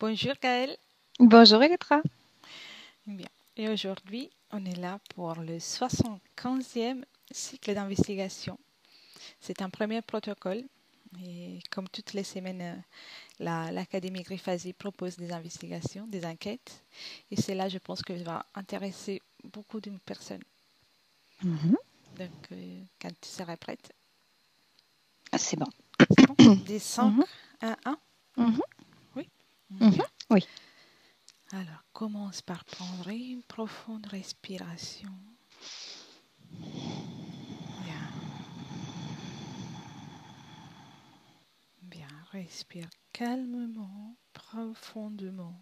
Bonjour Gaëlle. Bonjour Elettra. Bien. Et aujourd'hui, on est là pour le 75e cycle d'investigation. C'est un premier protocole. Et comme toutes les semaines, l'Académie Griffasi propose des investigations, des enquêtes. Et c'est là, je pense, que ça va intéresser beaucoup de personnes. Mhm. Donc, quand tu seras prête, Ah, c'est bon. c'est bon. Des 5 Mhm. à 1. Mhm. Oui. Mhm. Bien. Oui. Alors, commence par prendre une profonde respiration. Bien. Bien, respire calmement, profondément.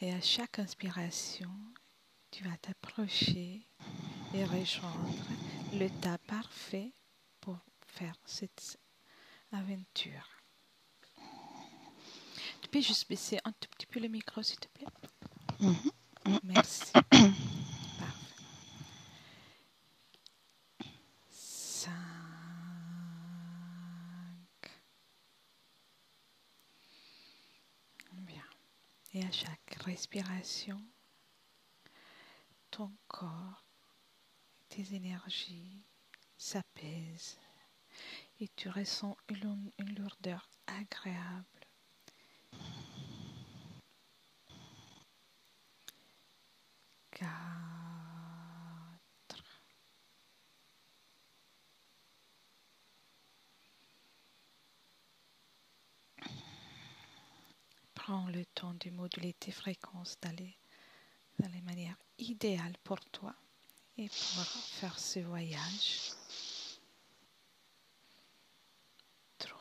Et à chaque inspiration, tu vas t'approcher et rejoindre le tas parfait pour faire cette aventure. Tu peux juste baisser un tout petit peu le micro, s'il te plaît? Mhm. Merci. Parfait. 5. Bien. Et à chaque respiration, ton corps, tes énergies s'apaisent et tu ressens une lourdeur agréable. 4. Prends le temps de moduler tes fréquences dans les manières idéales pour toi et pour faire ce voyage. 3,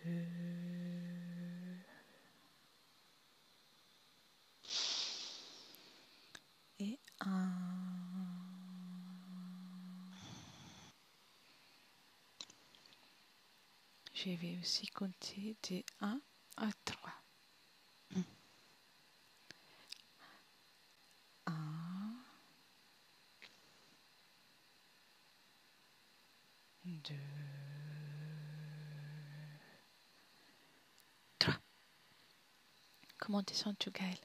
2 et 1. Je vais aussi compter de 1 à 3. 1, 2, 3. Comment te sens-tu, Gaëlle?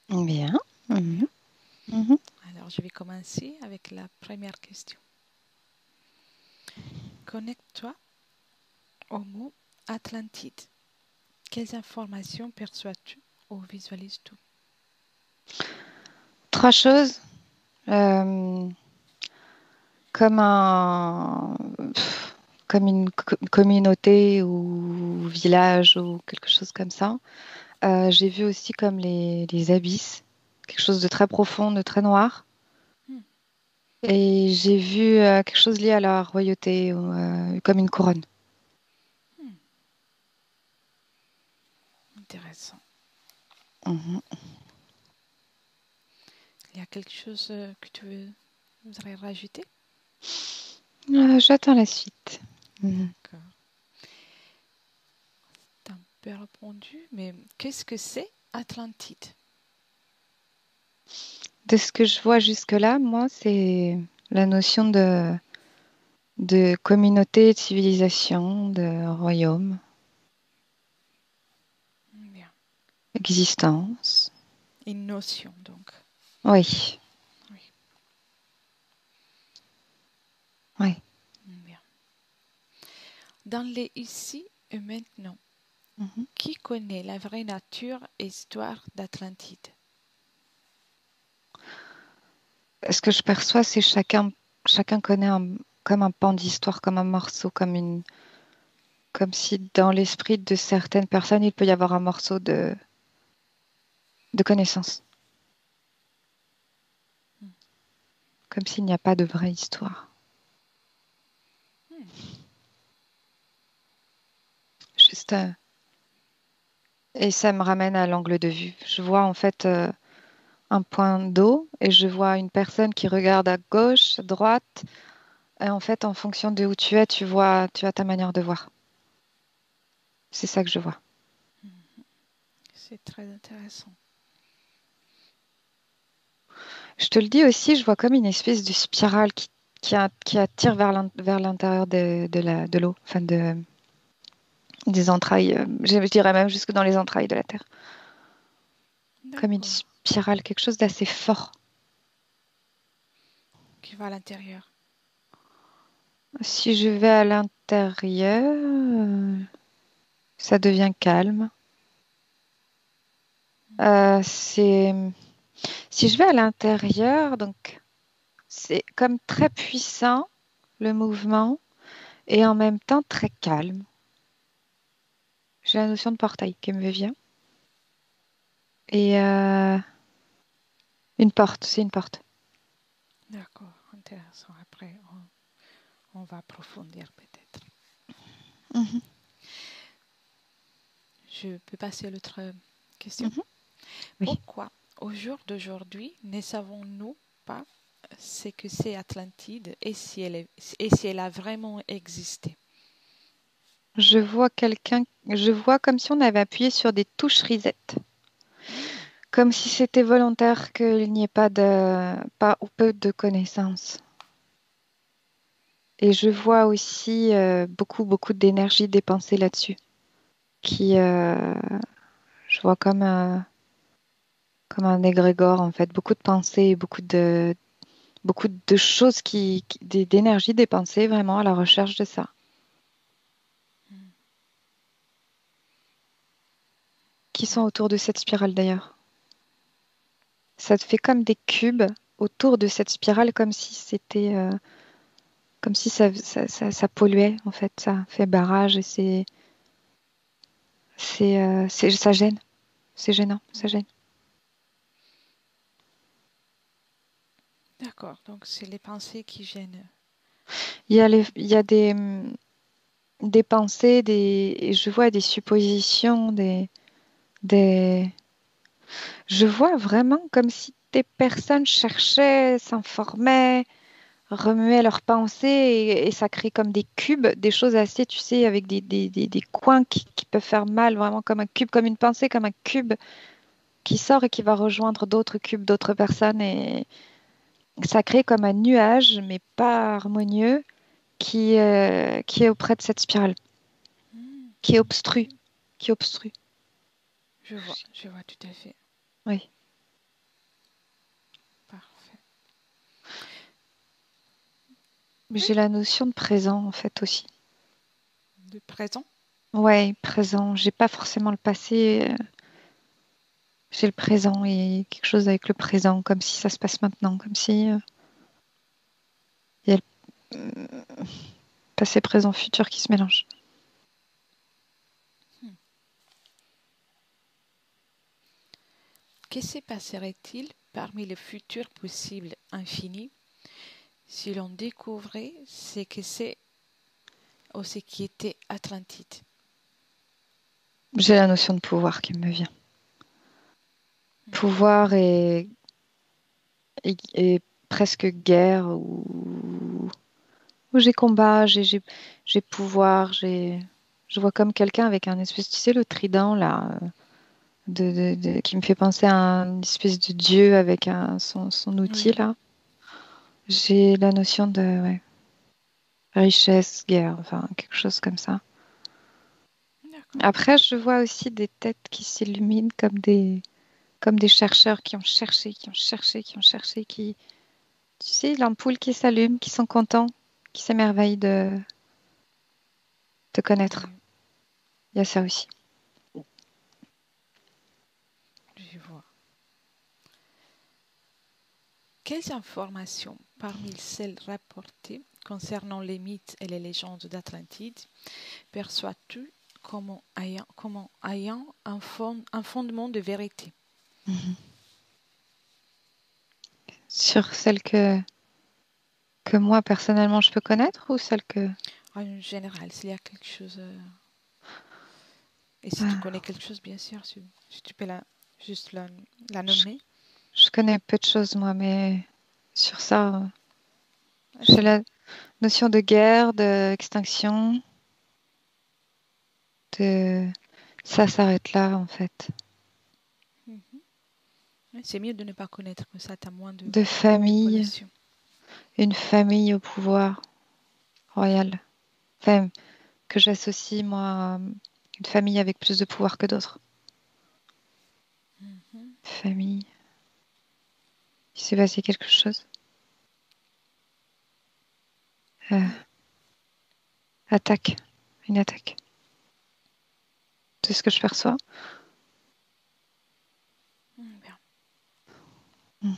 Bien. Bien. Mhm. Mhm. Alors, je vais commencer avec la première question. Connecte-toi au mot Atlantide. Quelles informations perçois-tu ou visualises-tu? 3 choses. euh, comme comme une communauté ou village ou quelque chose comme ça. J'ai vu aussi comme les abysses, quelque chose de très profond, de très noir. Hmm, Et j'ai vu quelque chose lié à la royauté, ou, comme une couronne. hmm, intéressant. Mhm. Il y a quelque chose que tu voudrais rajouter? J'attends la suite. Mhm. D'accord. T'as un peu répondu, mais qu'est-ce que c'est Atlantide? De ce que je vois jusque-là, moi, c'est la notion de communauté, de civilisation, de royaume, Bien. existence. Une notion, donc. Oui, Oui, oui. bien. Dans les ici et maintenant, Mhm. qui connaît la vraie nature et histoire d'Atlantide? Ce que je perçois, c'est chacun connaît comme un pan d'histoire, comme un morceau, comme si dans l'esprit de certaines personnes, il peut y avoir un morceau de connaissance, Hmm, comme s'il n'y a pas de vraie histoire. hmm, Juste, et ça me ramène à l'angle de vue. Je vois en fait un point d'eau et je vois une personne qui regarde à gauche, à droite. Et en fait, en fonction de où tu as ta manière de voir. C'est ça que je vois. c'est très intéressant. Je te le dis aussi, je vois comme une espèce de spirale qui attire vers l'intérieur de l'eau. Enfin, des entrailles, je dirais même jusque dans les entrailles de la Terre, comme une D'accord. spirale, quelque chose d'assez fort. Qui va à l'intérieur. Si je vais à l'intérieur, ça devient calme. C'est si je vais à l'intérieur, donc c'est comme très puissant le mouvement et en même temps très calme. J'ai la notion de portail qui me vient. Et une porte, c'est une porte. D'accord, intéressant. Après, on va approfondir peut-être. Mhm, Je peux passer à l'autre question. mhm. Oui. Pourquoi, au jour d'aujourd'hui, ne savons-nous pas ce que c'est Atlantide et si elle a vraiment existé? Je vois comme si on avait appuyé sur des touches reset. Hmm. Comme si c'était volontaire qu'il n'y ait pas ou peu de connaissances. Et je vois aussi beaucoup d'énergie dépensée là-dessus. Qui, je vois comme un égrégore, en fait. Beaucoup de pensées, et beaucoup de choses d'énergie dépensée vraiment à la recherche de ça. Qui sont autour de cette spirale d'ailleurs. Ça te fait comme des cubes autour de cette spirale, comme si c'était, comme si ça polluait en fait, ça fait barrage et ça gêne, c'est gênant, ça gêne. D'accord, donc c'est les pensées qui gênent. Il y a des pensées, et je vois des suppositions, des, je vois vraiment comme si des personnes cherchaient, s'informaient, remuaient leurs pensées et ça crée comme des cubes, des choses assez, tu sais, avec des coins qui peuvent faire mal, vraiment comme un cube, comme une pensée, comme un cube qui sort et qui va rejoindre d'autres cubes, d'autres personnes et ça crée comme un nuage, mais pas harmonieux, qui est auprès de cette spirale, Hmm. qui obstrue, qui obstrue. Je vois tout à fait. Oui. Parfait. Mais Oui, j'ai la notion de présent en fait aussi. de présent. Ouais, présent. J'ai pas forcément le passé. J'ai le présent et quelque chose avec le présent, comme si ça se passe maintenant, comme si il y a le passé, présent, futur qui se mélangent. Hmm. Que se passerait-il parmi les futurs possibles infinis si l'on découvrait ce que c'est ou ce qui était Atlantide? J'ai la notion de pouvoir qui me vient. Hmm. Pouvoir et presque guerre où j'ai combat, j'ai pouvoir, je vois comme quelqu'un avec un espèce, tu sais, le trident là, qui me fait penser à une espèce de dieu avec son outil Oui, là. J'ai la notion de ouais, richesse, guerre, enfin quelque chose comme ça. d'accord. Après, je vois aussi des têtes qui s'illuminent comme des chercheurs qui ont cherché, qui ont cherché, qui ont cherché, tu sais, l'ampoule qui s'allume, qui sont contents, qui s'émerveillent de te connaître. Oui, Il y a ça aussi. je vois. Quelles informations, parmi celles rapportées concernant les mythes et les légendes d'Atlantide, perçois-tu comme ayant un fondement de vérité? Mhm. Sur celle que moi, personnellement, je peux connaître ou celle que... En général, s'il y a quelque chose, et si tu connais Ah, quelque chose, bien sûr, si tu peux juste la je, nommer, je connais peu de choses, moi, mais sur ça, j'ai c'est la notion de guerre, d'extinction, de... Ça s'arrête là, en fait. Mhm. Ouais, c'est mieux de ne pas connaître que ça, t'as moins De de famille, manipulation. une famille au pouvoir royal. Enfin, que j'associe, moi. Une famille avec plus de pouvoir que d'autres. Mhm. Famille. Il s'est passé quelque chose. Euh, attaque. Une attaque. C'est ce que je perçois. Bien. Mm.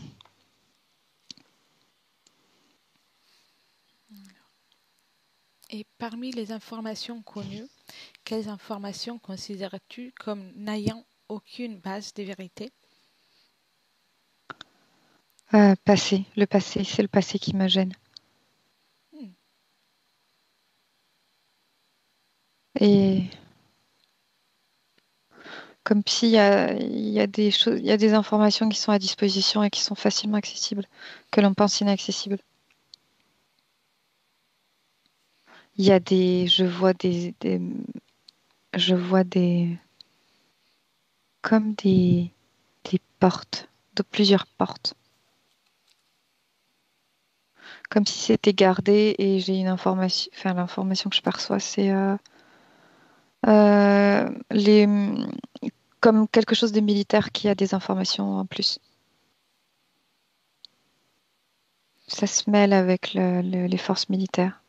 Et parmi les informations connues, quelles informations considères-tu comme n'ayant aucune base de vérité? Passé. Le passé, c'est le passé qui me gêne. Hmm. Et comme s'il y a des choses, il y a des informations qui sont à disposition et qui sont facilement accessibles, que l'on pense inaccessibles. Il y a des, je vois comme des portes, de plusieurs portes, comme si c'était gardé et j'ai une information, enfin l'information que je perçois, c'est les, comme quelque chose de militaire qui a des informations en plus. Ça se mêle avec les forces militaires.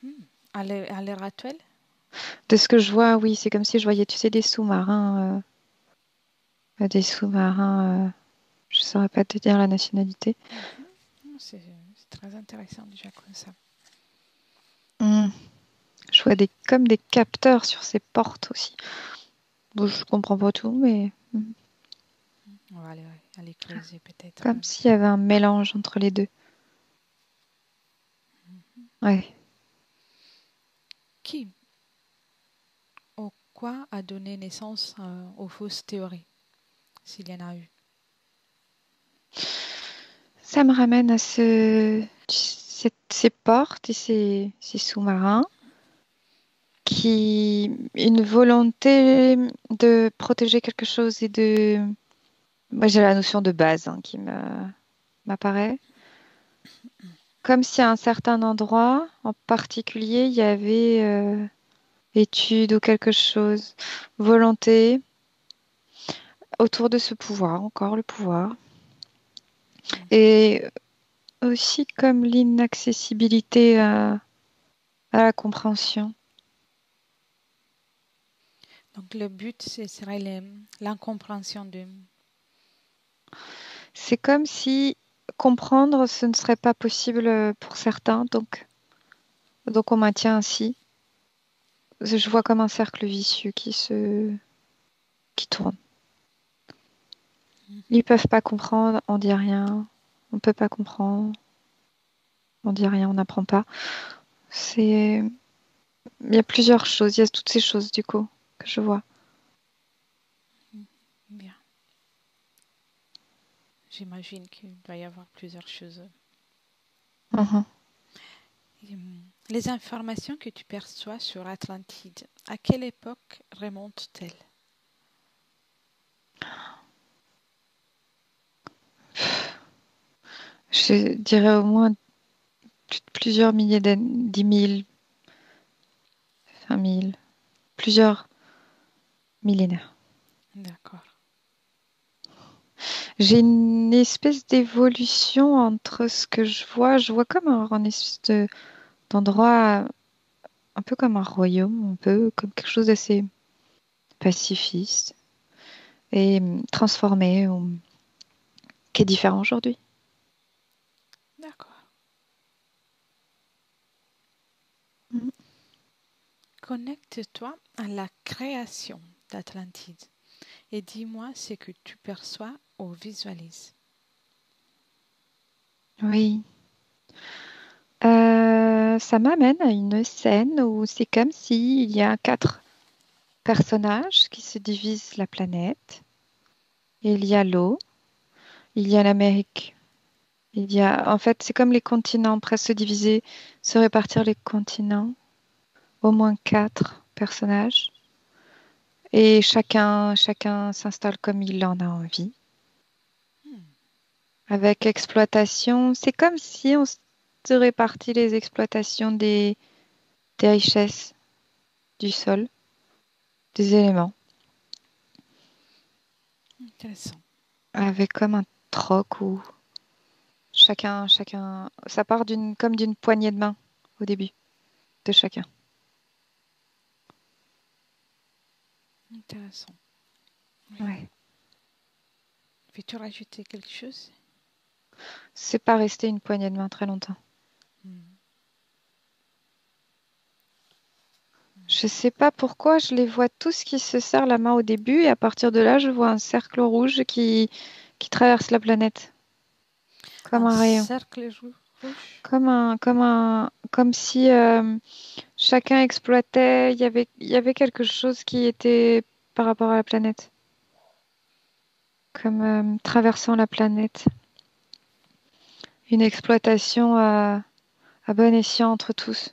Hmm. À l'heure actuelle? De ce que je vois, oui, c'est comme si je voyais, tu sais, des sous-marins, je saurais pas te dire la nationalité. C'est très intéressant déjà comme ça. Hmm. Je vois comme des capteurs sur ces portes aussi. Bon, je comprends pas tout, mais On va aller creuser peut-être. comme s'il y avait un mélange entre les deux. Ouais. Qui ou quoi a donné naissance aux fausses théories, s'il y en a eu? Ça me ramène à ces portes et ces sous-marins une volonté de protéger quelque chose et de. Moi, j'ai la notion de base qui m'apparaît. Comme si à un certain endroit, en particulier, il y avait étude ou quelque chose, volonté autour de ce pouvoir, encore le pouvoir. Et aussi comme l'inaccessibilité à la compréhension. Donc le but, ce serait l'incompréhension de... C'est comme si comprendre, ce ne serait pas possible pour certains, donc on maintient ainsi. Je vois comme un cercle vicieux qui tourne. Ils peuvent pas comprendre, on dit rien. On peut pas comprendre, on dit rien, on n'apprend pas. C'est, il y a plusieurs choses, il y a toutes ces choses du coup que je vois. Bien. J'imagine qu'il doit y avoir plusieurs choses. Mhm. Les informations que tu perçois sur Atlantide, à quelle époque remontent-elles? Je dirais au moins plusieurs milliers d'années, 10 000, 20 000, plusieurs millénaires. D'accord. J'ai une espèce d'évolution entre ce que je vois comme un espèce d'endroit, un peu comme un royaume, un peu comme quelque chose d'assez pacifiste et transformé, qui est différent aujourd'hui. D'accord. Mhm. Connecte-toi à la création d'Atlantide et dis-moi ce que tu perçois ou visualises. Oui. Ça m'amène à une scène où c'est comme s'il y a 4 personnages qui se divisent la planète. Il y a l'eau, il y a l'Amérique. En fait, c'est comme les continents presque divisés, se répartir les continents, au moins 4 personnages, et chacun s'installe comme il en a envie. Hmm. Avec exploitation, c'est comme si on se répartit les exploitations des richesses du sol. des éléments, Intéressant. avec comme un troc ou chacun, ça part comme d'une poignée de main au début de chacun. Intéressant. Oui. Ouais. Veux-tu rajouter quelque chose? C'est pas resté une poignée de main très longtemps. Hmm. Je sais pas pourquoi, je les vois tous qui se serrent la main au début et à partir de là, je vois un cercle rouge qui traverse la planète, comme Un un rayon, cercle rouge. comme si chacun exploitait, il y avait quelque chose qui était par rapport à la planète, comme traversant la planète. Une exploitation à bon escient entre tous.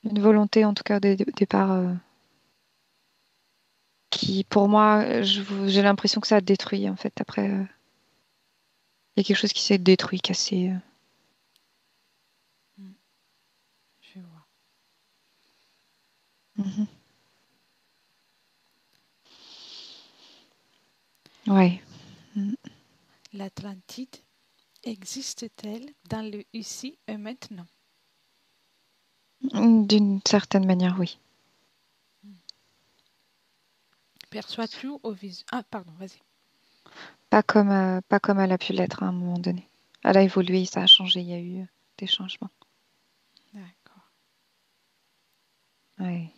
Une volonté, en tout cas, au départ, qui, pour moi, j'ai l'impression que ça a détruit, en fait. Après, il y a quelque chose qui s'est détruit, cassé. Hmm. Je vois. Mhm. Ouais. L'Atlantide existe-t-elle dans le ici et maintenant? D'une certaine manière, oui. Perçois-tu au visu... Ah, pardon, vas-y. Pas comme elle a pu l'être à un moment donné. Elle a évolué, ça a changé, il y a eu des changements. D'accord. Ouais.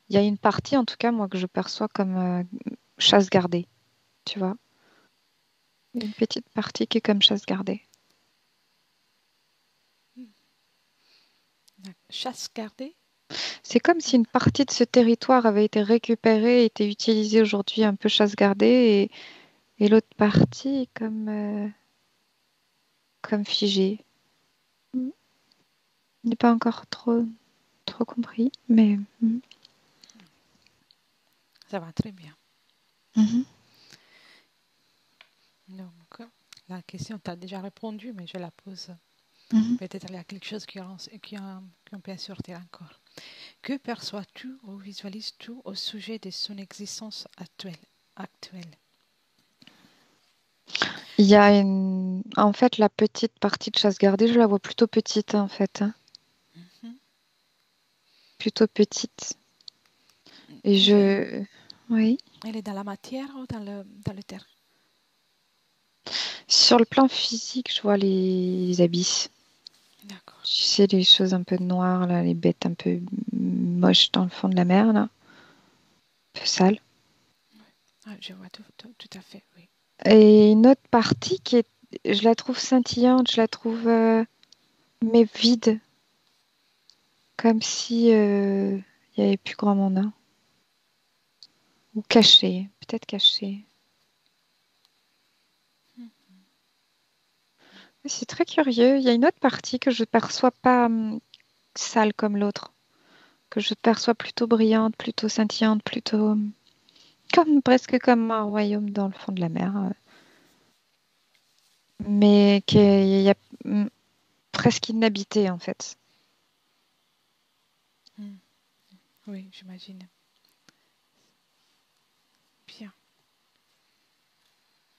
Il y a une partie, en tout cas, moi, que je perçois comme chasse gardée, tu vois. Une petite partie qui est comme chasse gardée. Chasse gardée? C'est comme si une partie de ce territoire avait été récupérée, était utilisée aujourd'hui un peu chasse gardée, et l'autre partie est comme figée. Mm. Je n'ai pas encore trop compris, mais Ça va très bien. mhm, Donc, la question, tu as déjà répondu, mais je la pose. mhm. Peut-être il y a quelque chose qu'on peut sortir encore. Que perçois-tu ou visualises-tu au sujet de son existence actuelle? Il y a en fait, la petite partie de chasse gardée, je la vois plutôt petite, en fait, hein. Mhm. Plutôt petite. Et Elle est, oui. elle est dans la matière ou dans le terre? Sur le plan physique, je vois les abysses. D'accord. Tu sais, les choses un peu noires, là, les bêtes un peu moches dans le fond de la mer, là, un peu sales. Ah, je vois tout à fait, oui. Et une autre partie je la trouve scintillante, je la trouve, mais vide, comme si il y avait plus grand monde, hein. Ou cachée, peut-être cachée. C'est très curieux. Il y a une autre partie que je perçois pas sale comme l'autre, que je perçois plutôt brillante, plutôt scintillante, plutôt presque comme un royaume dans le fond de la mer, mais qui est presque inhabité en fait. Hmm. Oui, j'imagine. Bien.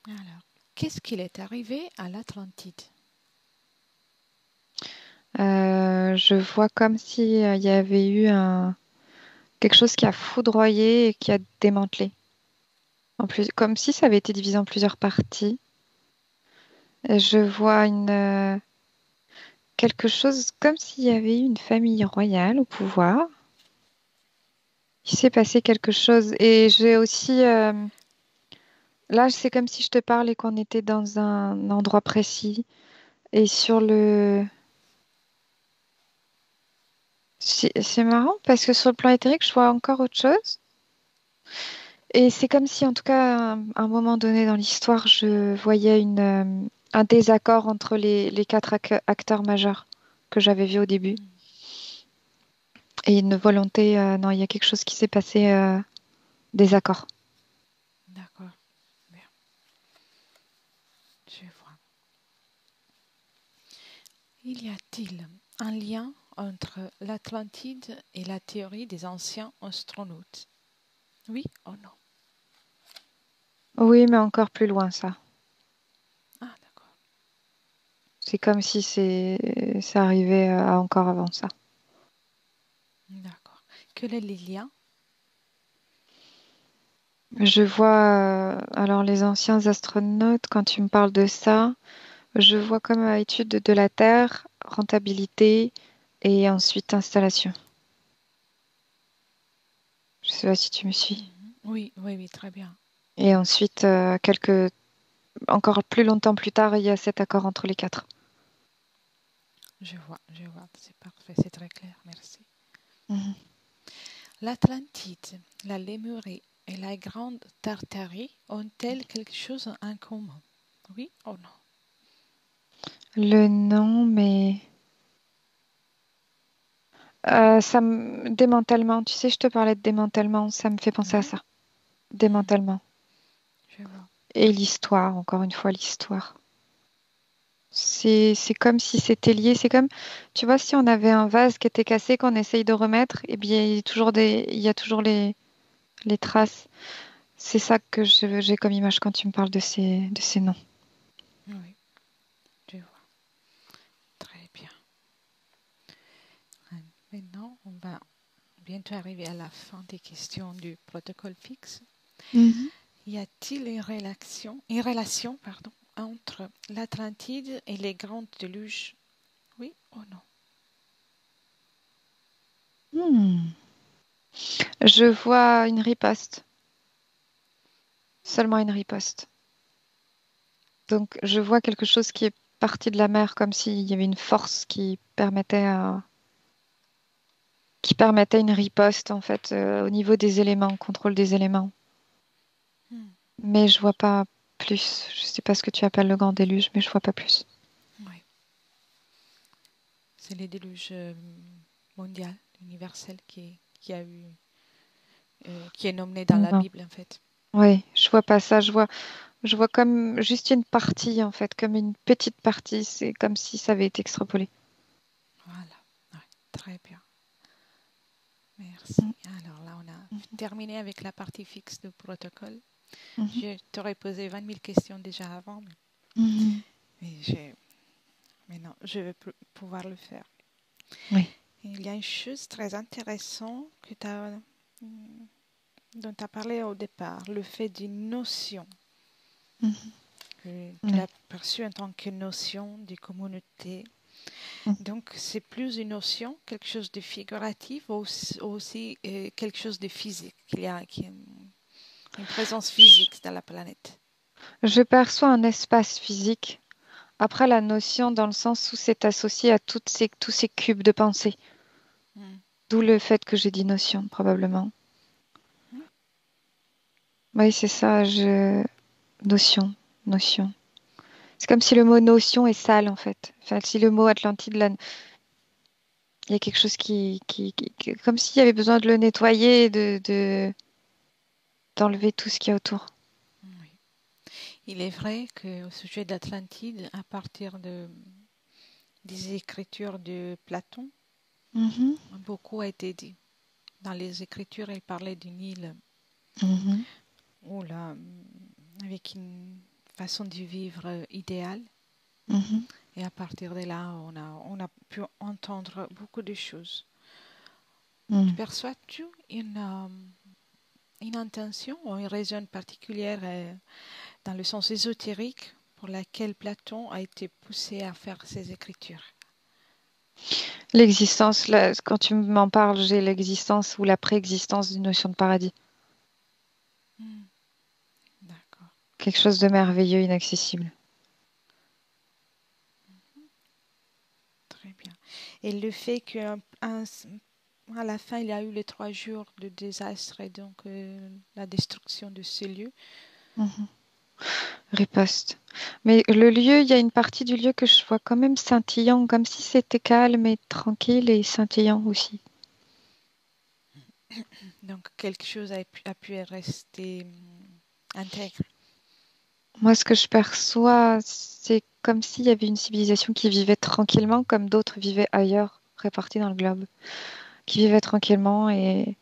Alors, qu'est-ce qu'il est arrivé à l'Atlantide? Je vois comme si il y avait eu quelque chose qui a foudroyé et qui a démantelé. En plus, comme si ça avait été divisé en plusieurs parties. Et je vois quelque chose comme s'il y avait eu une famille royale au pouvoir. Il s'est passé quelque chose. Et j'ai aussi, là, c'est comme si je te parlais et qu'on était dans un endroit précis. Et c'est marrant parce que sur le plan éthérique, je vois encore autre chose. Et c'est comme si, en tout cas, à un moment donné dans l'histoire, je voyais un désaccord entre les quatre acteurs majeurs que j'avais vus au début. Hmm. Et une volonté, non, il y a quelque chose qui s'est passé, désaccord. D'accord. Bien. Je vois. Y a-t-il un lien entre l'Atlantide et la théorie des anciens astronautes? Oui ou non? Oui, mais encore plus loin, ça. Ah, d'accord. C'est comme si ça arrivait à encore avant ça. D'accord. Quel est le lien? Je vois, alors les anciens astronautes, quand tu me parles de ça, je vois comme étude de la Terre, rentabilité et ensuite installation. Je sais pas si tu me suis. Oui, oui, oui, très bien. Et ensuite, encore plus longtemps plus tard, il y a cet accord entre les quatre. Je vois, c'est parfait, c'est très clair, merci. Mhm. L'Atlantide, la Lémurie et la Grande Tartarie ont-elles quelque chose en commun? Oui ou non? Le nom, mais démantèlement. Tu sais, je te parlais de démantèlement, ça me fait penser à Mhm. ça. Démantèlement. Je vois. Et l'histoire, encore une fois, l'histoire. C'est comme si c'était lié. C'est comme, tu vois, si on avait un vase qui était cassé, qu'on essaye de remettre, et bien, il y a toujours les traces. C'est ça que j'ai comme image quand tu me parles de ces noms. Oui, je vois. Très bien. Maintenant, on va bientôt arriver à la fin des questions du protocole fixe. Mhm. Y a-t-il une relation pardon, entre l'Atlantide et les grandes déluges? Oui ou non? Hmm. Je vois une riposte, seulement une riposte. Donc, je vois quelque chose qui est parti de la mer, comme s'il y avait une force qui permettait une riposte, en fait, au niveau des éléments, contrôle des éléments. Hmm, Mais je vois pas plus. Je sais pas ce que tu appelles le grand déluge, mais je vois pas plus. oui, c'est le déluge mondial, universel qui a eu, qui est nommé dans la Non. Bible en fait. Oui, je vois pas ça. Je vois comme juste une partie, en fait, comme une petite partie. C'est comme si ça avait été extrapolé. Voilà, ouais, très bien. Merci. Alors là, on a terminé avec la partie fixe du protocole. Mhm. Je t'aurais posé 20 000 questions déjà avant, Mhm. mais maintenant, je vais pouvoir le faire. Oui. Il y a une chose très intéressante dont tu as parlé au départ, le fait d'une notion, Mhm. que tu Oui. l'as perçue en tant que notion de communauté. Mhm. Donc, c'est plus une notion, quelque chose de figuratif, ou aussi quelque chose de physique, qu'il y a une présence physique dans la planète. Je perçois un espace physique. Après, la notion dans le sens où c'est associé à tous ces cubes de pensée. Mm. D'où le fait que j'ai dit notion, probablement. Mm. Oui, c'est ça, notion, notion. C'est comme si le mot notion est sale, en fait. Enfin, si le mot Atlantide, là, il y a quelque chose comme s'il y avait besoin de le nettoyer, d'enlever tout ce qu'il y a autour. Oui. Il est vrai qu'au sujet d'Atlantide, à partir des écritures de Platon, Mhm, beaucoup a été dit. Dans les écritures, il parlait d'une île mhm, où là, avec une façon de vivre idéale. mhm, Et à partir de là, on a pu entendre beaucoup de choses. mhm. Perçois-tu une intention ou une raison particulière dans le sens ésotérique pour laquelle Platon a été poussé à faire ses écritures? L'existence, là, quand tu m'en parles, j'ai l'existence ou la préexistence d'une notion de paradis. Hmm, d'accord, Quelque chose de merveilleux, inaccessible. très bien. Et le fait qu'à la fin, il y a eu les 3 jours de désastre et donc la destruction de ces lieux. Mhm. Riposte. Mais le lieu, il y a une partie du lieu que je vois quand même scintillant, comme si c'était calme et tranquille et scintillant aussi. Donc quelque chose a pu rester intègre. Moi, ce que je perçois, c'est comme s'il y avait une civilisation qui vivait tranquillement, comme d'autres vivaient ailleurs, répartis dans le globe, qui vivaient tranquillement et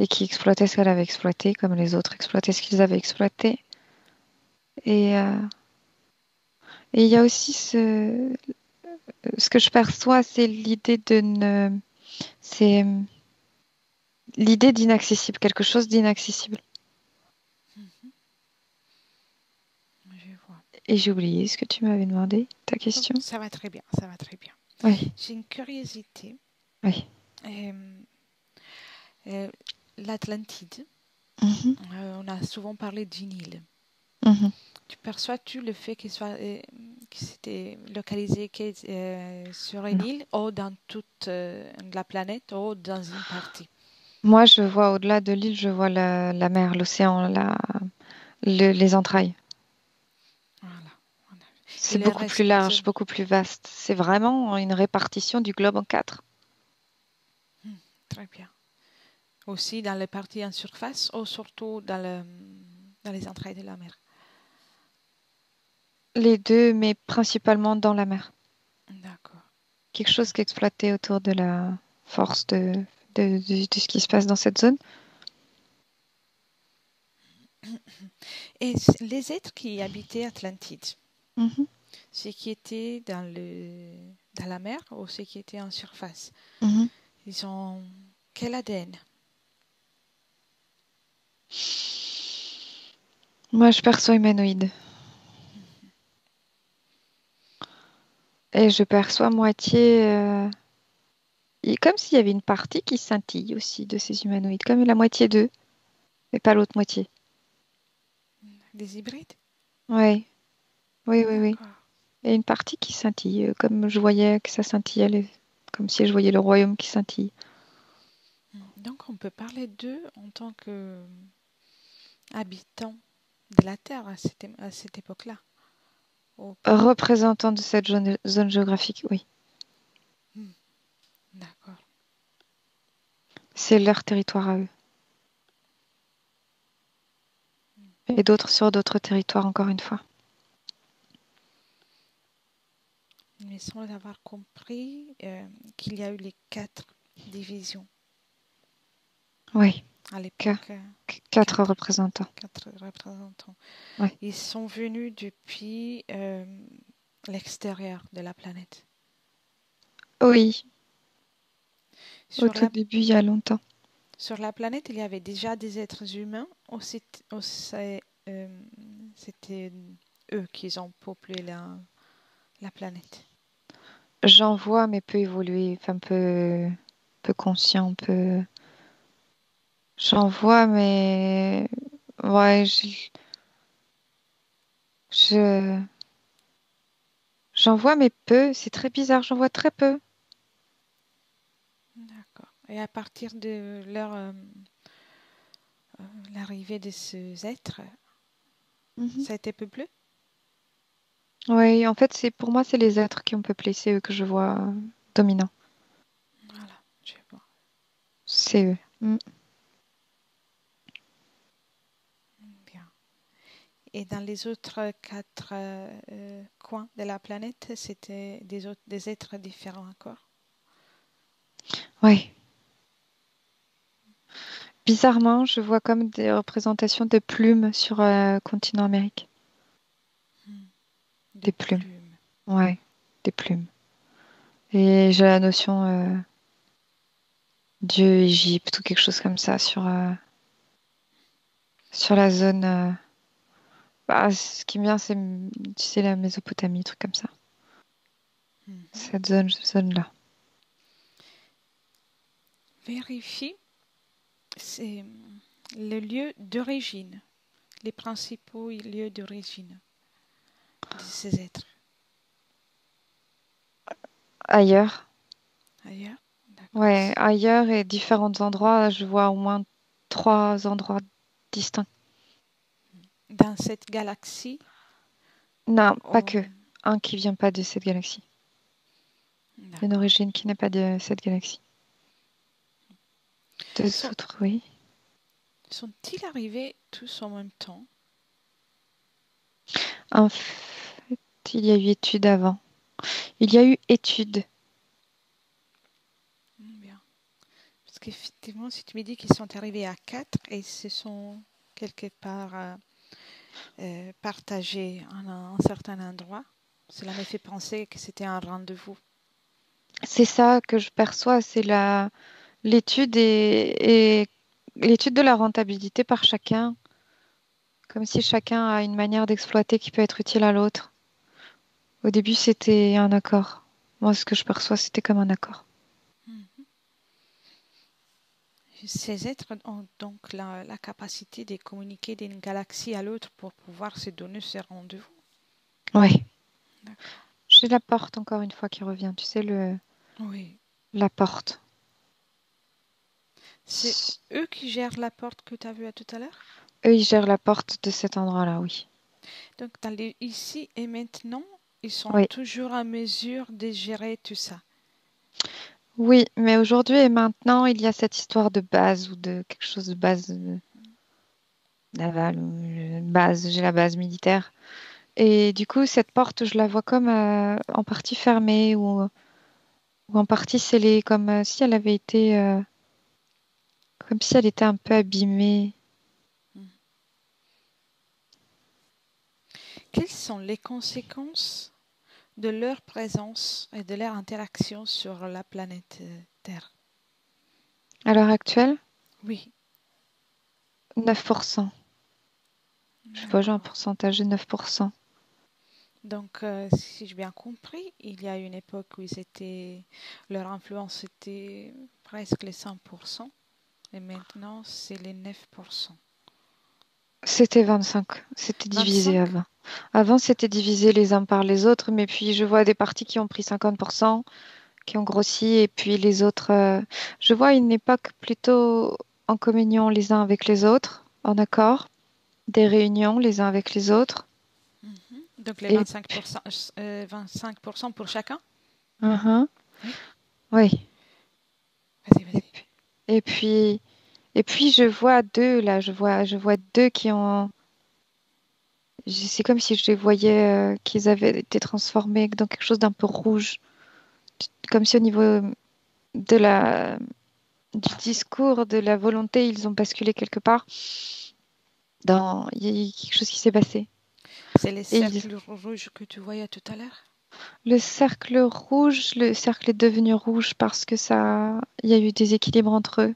qui exploitaient ce qu'elle avait exploité, comme les autres exploitaient ce qu'ils avaient exploité. Et et il y a aussi ce que je perçois, c'est c'est l'idée d'inaccessible, quelque chose d'inaccessible. Mhm. Je vois. Et j'ai oublié ce que tu m'avais demandé, ta Oh, question. ça va très bien, ça va très bien. Oui, J'ai une curiosité. oui. Euh, euh, L'Atlantide, Mhm, on a souvent parlé du Nil. mhm. Tu perçois-tu le fait qu'il s'était localisé sur un Non. île ou dans toute la planète ou dans une partie? Moi, je vois au-delà de l'île, je vois la mer, l'océan, les entrailles. Voilà. Voilà. Et C'est le beaucoup plus reste, large, beaucoup plus vaste. C'est vraiment une répartition du globe en quatre. très bien. Aussi dans les parties en surface ou surtout dans les entrailles de la mer? Les deux, mais principalement dans la mer. D'accord. Quelque chose qui est exploité autour de la force de ce qui se passe dans cette zone. Et les êtres qui habitaient Atlantide, Mhm, ceux qui étaient dans la mer ou ceux qui étaient en surface, mhm. ils ont quel ADN? Moi, je perçois humanoïde. Et je perçois moitié, comme s'il y avait une partie qui scintille aussi de ces humanoïdes, comme la moitié d'eux, mais pas l'autre moitié. Des hybrides? Ouais, oui, oui, oui. D'accord. Et une partie qui scintille, comme je voyais que ça scintillait, comme si je voyais le royaume qui scintille. Donc on peut parler d'eux en tant qu'habitants de la Terre à cette époque-là. Oh, Représentant de cette zone géographique, oui. hmm, d'accord. C'est leur territoire à eux. Et d'autres sur d'autres territoires, encore une fois. Il me semble avoir compris qu'il y a eu les 4 divisions Oui, à qu- l'époque. quatre Quatre, représentants. 4 représentants. Oui. Ils sont venus depuis l'extérieur de la planète. Oui, au Sur tout la, début, il y a longtemps. sur la planète, il y avait déjà des êtres humains ou euh, c'était eux qui ont peuplé la planète? J'en vois, mais peu évolué, enfin peu conscient, peu. J'en vois, mais ouais, je- j'en vois, mais peu. C'est très bizarre. J'en vois très peu. D'accord. Et à partir de l'arrivée de ces êtres, Mhm. ça a été peuplé? Oui, en fait, c'est pour moi, c'est les êtres qui ont peuplé. C'est eux que je vois dominants. Voilà, je vois. C'est eux. Mm. Bien. Et dans les autres 4 coins de la planète, c'était des êtres différents encore. Ouais. Bizarrement, je vois comme des représentations de plumes sur le continent Amérique. Hmm. Des Des plumes. plumes. Ouais, des plumes. Et j'ai la notion Dieu, Égypte ou quelque chose comme ça sur la zone. Bah, ce qui me vient, c'est, tu sais, la Mésopotamie, truc comme ça. Mhm. Cette zone-là. Vérifie, c'est le lieu d'origine, les principaux lieux d'origine de ces êtres Ailleurs. ailleurs. D'accord. Ouais, ailleurs et différents endroits. Je vois au moins 3 endroits distincts. Dans cette galaxie, Non, pas oh, que. Un qui vient pas de cette galaxie. Une d'accord. origine qui n'est pas de cette galaxie. Deux Sont, autres, oui. sont-ils arrivés tous en même temps? En fait, il y a eu étude avant. Il y a eu étude. qu'effectivement, si tu me dis qu'ils sont arrivés à 4 et se sont quelque part partagés en un certain endroit, cela me fait penser que c'était un rendez-vous. C'est ça que je perçois, c'est l'étude et l'étude de la rentabilité par chacun, comme si chacun a une manière d'exploiter qui peut être utile à l'autre. Au début, c'était un accord. Moi, ce que je perçois, c'était comme un accord. Mhm. Ces êtres ont donc la capacité de communiquer d'une galaxie à l'autre pour pouvoir se donner ces rendez-vous. Ouais. D'accord. J'ai la porte encore une fois qui revient. Tu sais, Oui. la porte. C'est eux qui gèrent la porte que tu as vue à tout à l'heure? Eux, ils gèrent la porte de cet endroit-là, oui. Donc, dans les ici et maintenant, ils sont Oui. toujours en mesure de gérer tout ça. Oui, mais aujourd'hui et maintenant, il y a cette histoire de base ou de quelque chose de base navale, ou base, j'ai la base militaire. Et du coup, cette porte, je la vois comme en partie fermée ou en partie scellée, comme si elle avait été, comme si elle était un peu abîmée. Mhm. Quelles sont les conséquences de leur présence et de leur interaction sur la planète Terre? À l'heure actuelle, Oui, 9%. Je vois, j'ai un d'accord. pourcentage de 9%. Donc, si j'ai bien compris, il y a une époque où leur influence était presque les 100%, et maintenant c'est les 9%. C'était 25. C'était divisé 25? avant. Avant, c'était divisé les uns par les autres, mais puis je vois des partis qui ont pris 50%, qui ont grossi, et puis les autres. Je vois une époque plutôt en communion les uns avec les autres, en accord, des réunions les uns avec les autres. Mhm. Donc les Et 25%, 25% pour chacun? Mhm. Oui, Oui. vas-y, Et vas-y. puis, et puis, et puis je vois deux là, je vois deux qui ont. C'est comme si je les voyais qu'ils avaient été transformés dans quelque chose d'un peu rouge, comme si au niveau de du discours, de la volonté, ils ont basculé quelque part. Il y a eu quelque chose qui s'est passé. C'est les Et cercles rouges que tu voyais tout à l'heure? le cercle est devenu rouge parce que il y a eu des équilibres entre eux.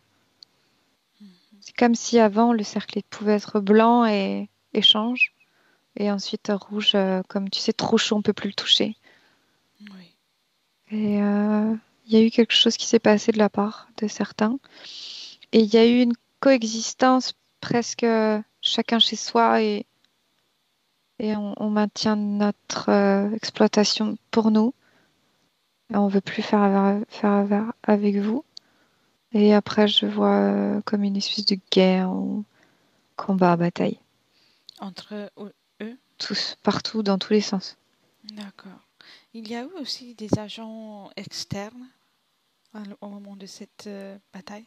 Mhm. C'est comme si avant le cercle pouvait être blanc et échange, et ensuite rouge, comme tu sais, trop chaud, on peut plus le toucher. Oui. Et il y a eu quelque chose qui s'est passé de la part de certains. Et il y a eu une coexistence presque chacun chez soi et on maintient notre exploitation pour nous. Et on veut plus avec vous. Et après, je vois comme une espèce de guerre ou combat, bataille. Entre eux? Tous, partout, dans tous les sens. D'accord. Il y a eu aussi des agents externes au moment de cette bataille?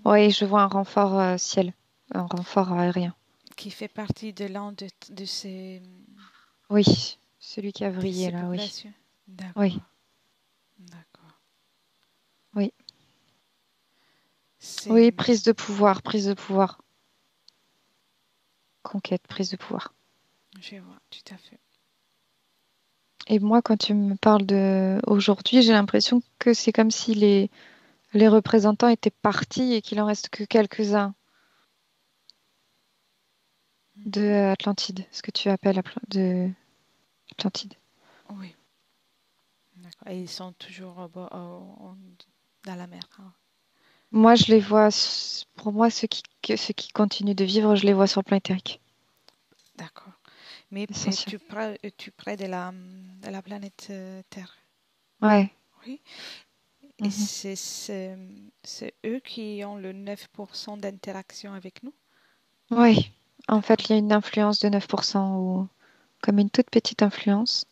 Oui, je vois un renfort ciel, un renfort aérien. Qui fait partie de l'un de Oui, celui qui a vrillé ces là, oui. populations? D'accord, Oui, d'accord. oui. C'est, Oui, prise de pouvoir, prise de pouvoir. Conquête, prise de pouvoir. je vois, tout à fait. Et moi, quand tu me parles de aujourd'hui, j'ai l'impression que c'est comme si les représentants étaient partis et qu'il en reste que quelques-uns de Mhm. Atlantide, ce que tu appelles de Atlantide. Oui, d'accord. Et ils sont toujours dans la mer, hein. Moi, je les vois, pour moi, ceux qui continuent de vivre, je les vois sur le plan éthérique, D'accord. Mais essentiel. es-tu près de la planète Terre? Ouais. Oui. Et Mhm. c'est eux qui ont le 9% d'interaction avec nous? Ouais. En fait, D'accord. il y a une influence de 9% ou comme une toute petite influence.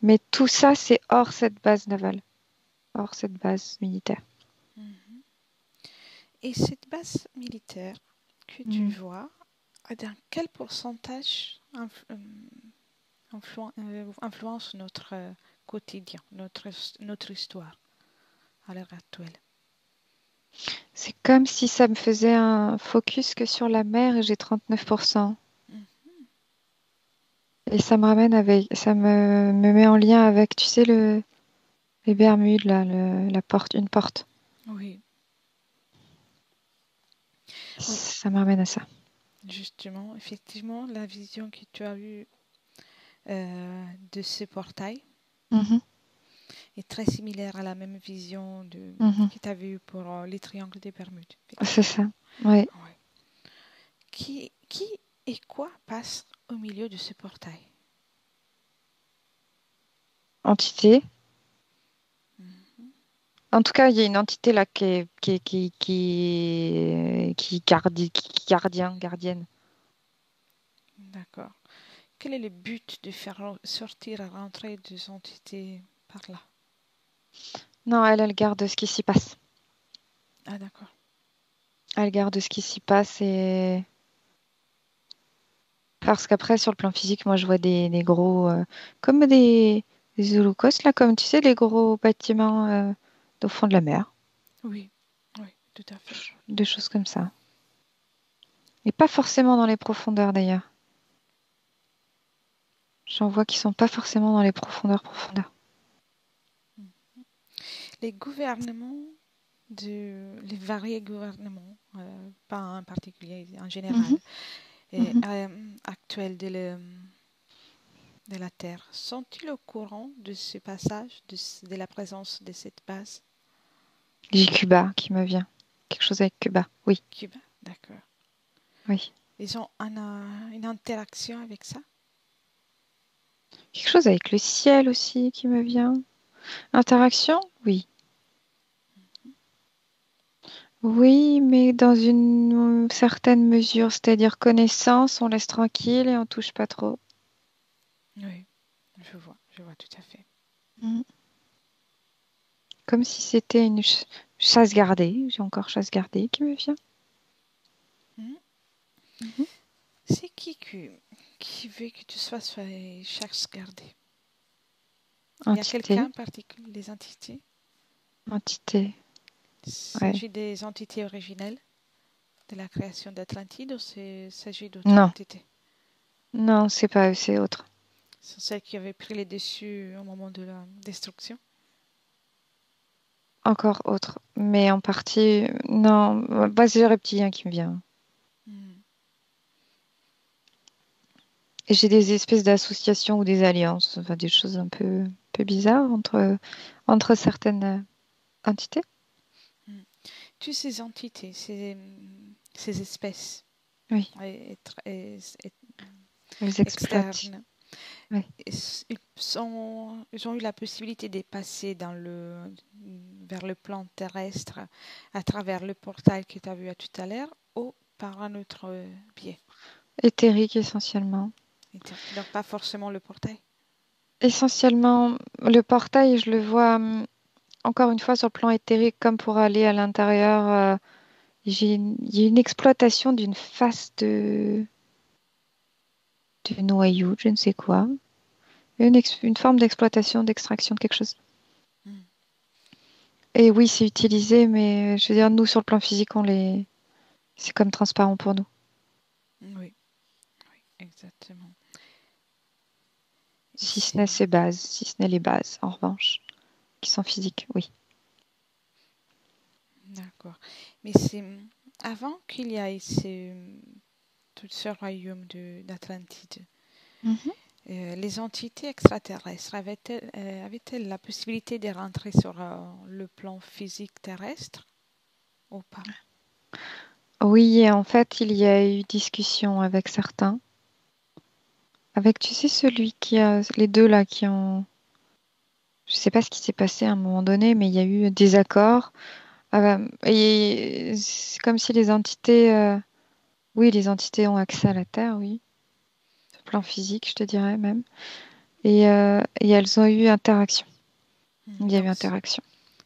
Mais tout ça, c'est hors cette base navale, hors cette base militaire. Mhm. Et cette base militaire que tu Mhm. vois, dans quel pourcentage influence notre quotidien, notre histoire à l'heure actuelle? C'est comme si ça me faisait un focus que sur la mer et j'ai 39%. Hmm. Et ça me ramène avec, me met en lien avec, tu sais, les Bermudes, là, la porte, une porte. Oui, oui, Ça me ramène à ça. justement, effectivement, la vision que tu as eue de ce portail Mhm, est très similaire à la même vision mhm. que tu avais eue pour les triangles des Bermudes, C'est effectivement. ça. Oui. Ouais. Qui et quoi passe au milieu de ce portail? Entité. Mhm. En tout cas, il y a une entité là gardienne. D'accord. Quel est le but de faire sortir et rentrer des entités par là? Non, elle garde ce qui s'y passe. Ah, d'accord. Elle garde ce qui s'y passe et parce qu'après, sur le plan physique, moi, je vois des gros, comme des holocaustes, là, comme tu sais, les gros bâtiments au fond de la mer, Oui, oui, tout à fait. des choses comme ça. Et pas forcément dans les profondeurs, d'ailleurs. J'en vois qui sont pas forcément dans les profondeurs. Mm. Les gouvernements, les variés gouvernements, pas en particulier, en Mhm, général, et, mhm. actuels de la Terre, sont-ils au courant de ce passage, de la présence de cette base J'ai Cuba qui me vient. Quelque chose avec Cuba. Oui, Cuba? D'accord. oui. Ils ont une interaction avec ça? Quelque chose avec le ciel aussi qui me vient. Interaction? Oui. Oui, mais dans une certaine mesure, c'est-à-dire connaissance, on laisse tranquille et on touche pas trop. Oui, je vois tout à fait. Mm. Comme si c'était une chasse gardée. J'ai encore chasse gardée qui me vient. Hmm. Mhm. C'est qui veut que tu sois sur chasse gardée? Il y a quelqu'un Entité, en particulier, des entités? entité. Il Ouais. s'agit des entités originelles de la création d'Atlantide ou il s'agit d'autres Non, entités? non, c'est pas eux, c'est autre. Ce sont celles qui avaient pris les dessus au moment de la destruction? Encore autre. Mais en partie, non. Bah, c'est le reptilien qui me vient. Hmm. Et j'ai des espèces d'associations ou des alliances, enfin des choses peu bizarres entre certaines entités. Hmm. Toutes ces entités, ces espèces Oui, les exploite. externes, Oui. ils ont eu la possibilité de passer vers le plan terrestre à travers le portail que tu as vu tout à l'heure ou par un autre biais. Éthérique essentiellement. Donc pas forcément le portail. Essentiellement, le portail, je le vois encore une fois sur le plan éthérique, comme pour aller à l'intérieur. Il y a une exploitation d'une face de noyau, je ne sais quoi. Une forme d'exploitation, d'extraction de quelque chose. Hmm. Et oui, c'est utilisé, mais je veux dire, nous, sur le plan physique, c'est comme transparent pour nous. Oui, oui, exactement. Et Si ce n'est ses bases, si ce n'est les bases, en revanche, qui sont physiques, oui. d'accord. Mais c'est avant qu'il y ait tout ce royaume d'Atlantide. Mhm. Les entités extraterrestres avaient-elles la possibilité de rentrer sur le plan physique terrestre ou pas? Oui, et en fait, il y a eu discussion avec certains. Avec, tu sais, celui qui a, les deux là qui ont, je sais pas ce qui s'est passé à un moment donné, mais il y a eu des accords. Et c'est comme si les entités, oui, les entités ont accès à la Terre, oui, sur le plan physique, je te dirais même. Et elles ont eu interaction. Il y a eu Donc, interaction.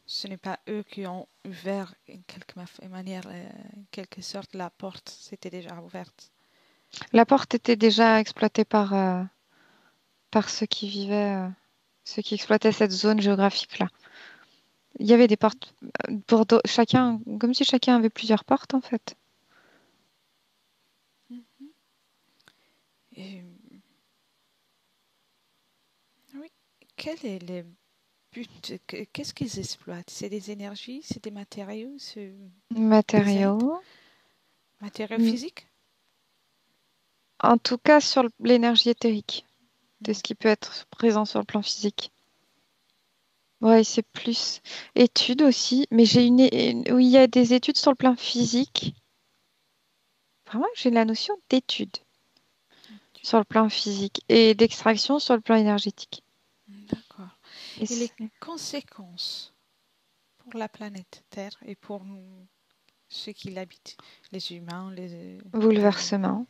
ce n'est pas eux qui ont ouvert manière, en quelque sorte, la porte, c'était déjà ouverte. La porte était déjà exploitée par ceux qui vivaient, ceux qui exploitaient cette zone géographique-là. Il y avait des portes pour chacun, comme si chacun avait plusieurs portes en fait. Et, oui. Quel est le but? Qu'est-ce qu'ils exploitent? C'est des énergies, c'est des matériaux, c'est des êtres, Matériaux. matériaux Mm. physiques? En tout cas, sur l'énergie éthérique, de Hmm. ce qui peut être présent sur le plan physique. Ouais, c'est plus études aussi, mais oui, il y a des études sur le plan physique. Vraiment, j'ai la notion d'études sur le plan physique et d'extraction sur le plan énergétique. D'accord. Et Et les c'est conséquences pour la planète Terre et pour ceux qui l'habitent, les humains, les... bouleversement.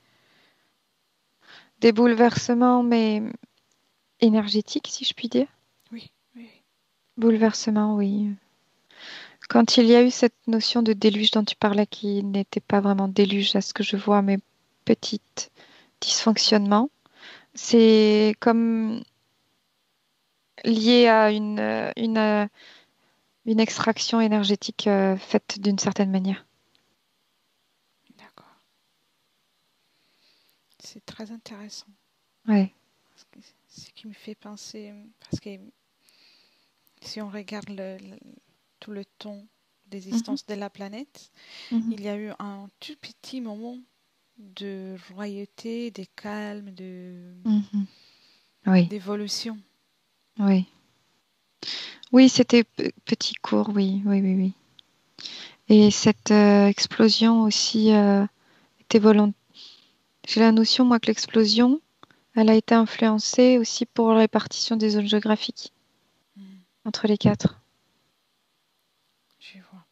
Des bouleversements, mais énergétiques, si je puis dire. Oui, oui, oui. Bouleversement, oui. Quand il y a eu cette notion de déluge dont tu parlais, qui n'était pas vraiment déluge à ce que je vois, mais petit dysfonctionnement, c'est comme lié à une extraction énergétique faite d'une certaine manière. D'accord. C'est très intéressant. Ouais. Parce que ce qui me fait penser, parce que si on regarde tout le temps Mhm, d'existence de la planète, mhm, il y a eu un tout petit moment de royauté, de calme, mhm. Oui, d'évolution. oui. Oui, c'était petit court, oui, oui, oui, oui. Et cette explosion aussi était volontaire. J'ai la notion, moi, que l'explosion, elle a été influencée aussi pour la répartition des zones géographiques Hmm, entre les quatre. je vois.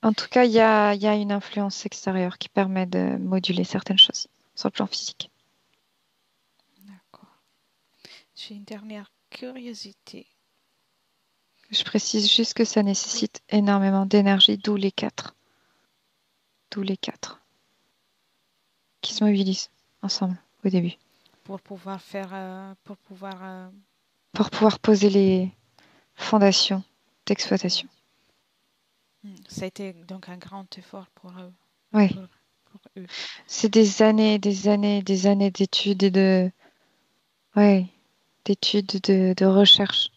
En tout cas, il y a une influence extérieure qui permet de moduler certaines choses sur le plan physique. D'accord. J'ai une dernière curiosité. Je précise juste que ça Oui, nécessite énormément d'énergie, d'où les quatre qui se mobilisent ensemble au début pour pouvoir faire, pour pouvoir poser les fondations d'exploitation. ça a été donc un grand effort pour eux. Oui, Pour, pour eux. c'est des années, des années, des années d'études et ouais, d'études, de recherche.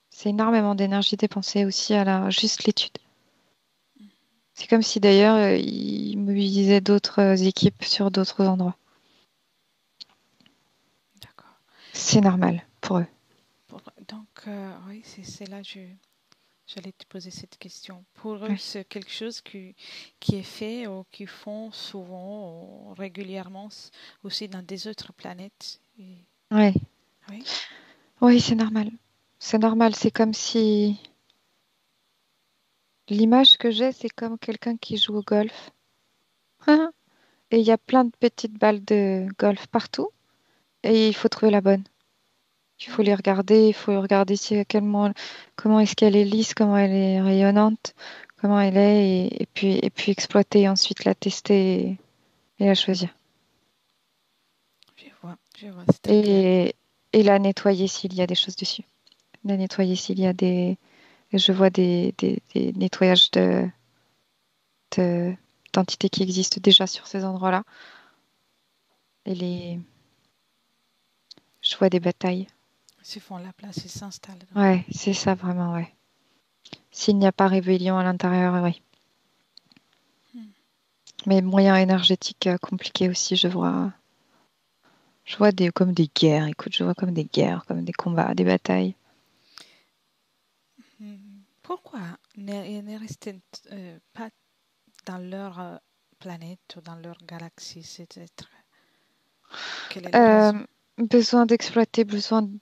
C'est énormément d'énergie dépensée aussi à juste l'étude. C'est comme si d'ailleurs ils mobilisaient d'autres équipes sur d'autres endroits. D'accord. C'est normal pour eux. Donc, oui, c'est là que j'allais te poser cette question. Pour eux, Oui, c'est quelque chose qui est fait ou qu'ils font souvent ou régulièrement aussi dans des autres planètes. oui, Oui. oui, c'est normal. C'est normal. C'est comme si l'image que j'ai, c'est comme quelqu'un qui joue au golf. Et il y a plein de petites balles de golf partout. Et il faut trouver la bonne. Il faut les regarder. Il faut regarder si à quel moment, comment est-ce qu'elle est lisse, comment elle est rayonnante, comment elle est, et puis exploiter, ensuite la tester et la choisir. Je vois, c'est très clair. Et, et la nettoyer s'il y a des choses dessus. La nettoyer s'il y a des. Je vois des nettoyages de- d'entités qui existent déjà sur ces endroits-là. Et je vois des batailles. Ils font la place, ils s'installent. Ouais, c'est ça vraiment, ouais. S'il n'y a pas rébellion à l'intérieur, oui. Hmm, Mais moyens énergétiques compliqués aussi, je vois. Je vois comme des guerres, écoute, je vois comme des guerres, comme des combats, des batailles. Pourquoi ne restent pas dans leur planète ou dans leur galaxie, ces êtres? Quelle est la Euh, raison? besoin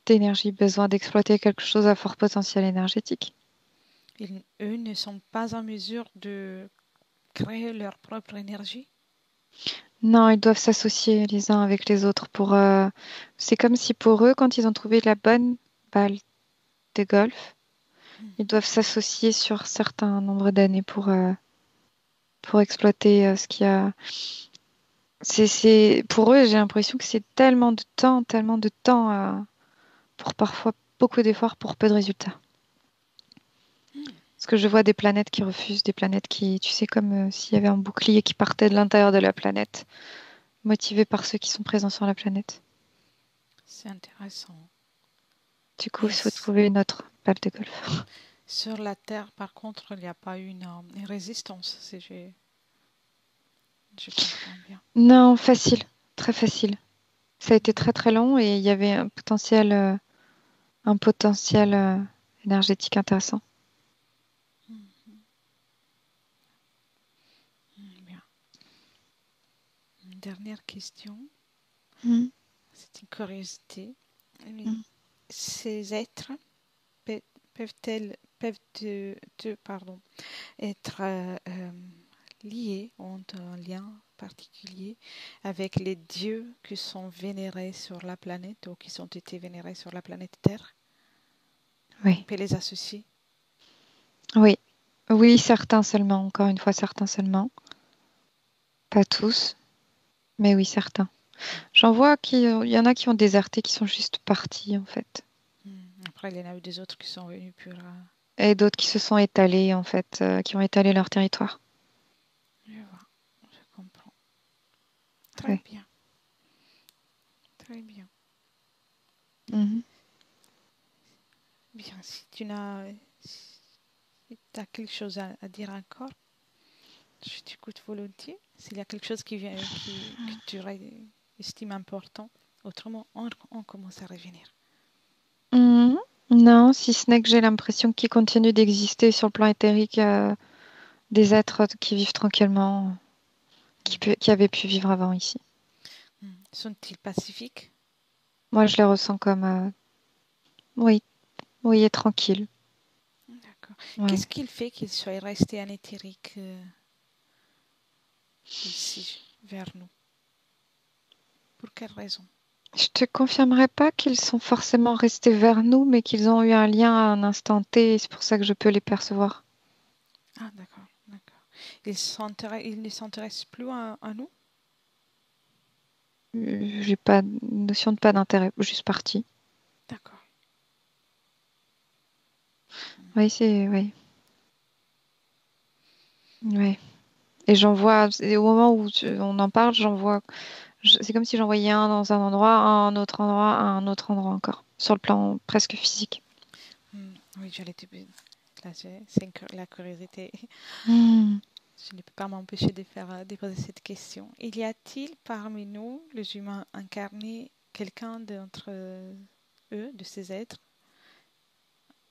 d'énergie, besoin d'exploiter quelque chose à fort potentiel énergétique. Eux ne sont pas en mesure de créer leur propre énergie. Non, ils doivent s'associer les uns avec les autres pour. C'est comme si pour eux, quand ils ont trouvé la bonne balle de golf, ils doivent s'associer sur certains nombres d'années pour exploiter ce qu'il y a. Pour eux, j'ai l'impression que c'est tellement de temps pour parfois. beaucoup d'efforts pour peu de résultats. Parce que je vois des planètes qui refusent, des planètes qui, tu sais, comme s'il y avait un bouclier qui partait de l'intérieur de la planète, motivé par ceux qui sont présents sur la planète. C'est intéressant. Du coup, il faut Yes. trouver une autre balle de golf. Sur la Terre, par contre, il n'y a pas une résistance, si je comprends bien. Non, facile, très facile. Ça a été très très long et il y avait un potentiel énergétique intéressant. Bien. Une dernière question. Mm, C'est une curiosité. Mais mm. ces êtres pe- pardon, être liés, ont un lien particulier avec les dieux qui sont vénérés sur la planète ou qui ont été vénérés sur la planète Terre. On Oui, peut les associer. oui, oui, certains seulement. Encore une fois, certains seulement. Pas tous, mais oui, certains. J'en vois il y en a qui ont déserté, qui sont juste partis en fait. Après, il y en a eu des autres qui sont venus pour... Et d'autres qui se sont étalés en fait, qui ont étalé leur territoire. je vois, je comprends. Très Ouais. bien, très bien. Mhm. Bien, si tu as quelque chose à dire encore, je t'écoute volontiers. S'il y a quelque chose que tu estimes important, autrement, on commence à revenir. Mhm. Non, si ce n'est que j'ai l'impression qu'il continue d'exister sur le plan éthérique des êtres qui vivent tranquillement, qui avaient pu vivre avant ici. Sont-ils pacifiques? Moi, je les ressens comme, oui, oui, et tranquilles. D'accord. Ouais. Qu'est-ce qu'il fait qu'ils soient restés en éthérique ici, vers nous? Pour quelle raison? Je te confirmerai pas qu'ils sont forcément restés vers nous, mais qu'ils ont eu un lien à un instant T, et c'est pour ça que je peux les percevoir. Ah, d'accord, d'accord. Ils ne s'intéressent plus à nous? J'ai pas notion de pas d'intérêt, juste parti. D'accord. Oui, oui, oui. Et j'en vois, et au moment où on en parle, j'en vois, c'est comme si j'en voyais un dans un endroit, un autre endroit, un autre endroit encore, sur le plan presque physique. Oui, j'allais te... Là, la curiosité. Hmm. Je ne peux pas m'empêcher de poser cette question. Il y a-t-il parmi nous, les humains incarnés, quelqu'un d'entre eux, de ces êtres,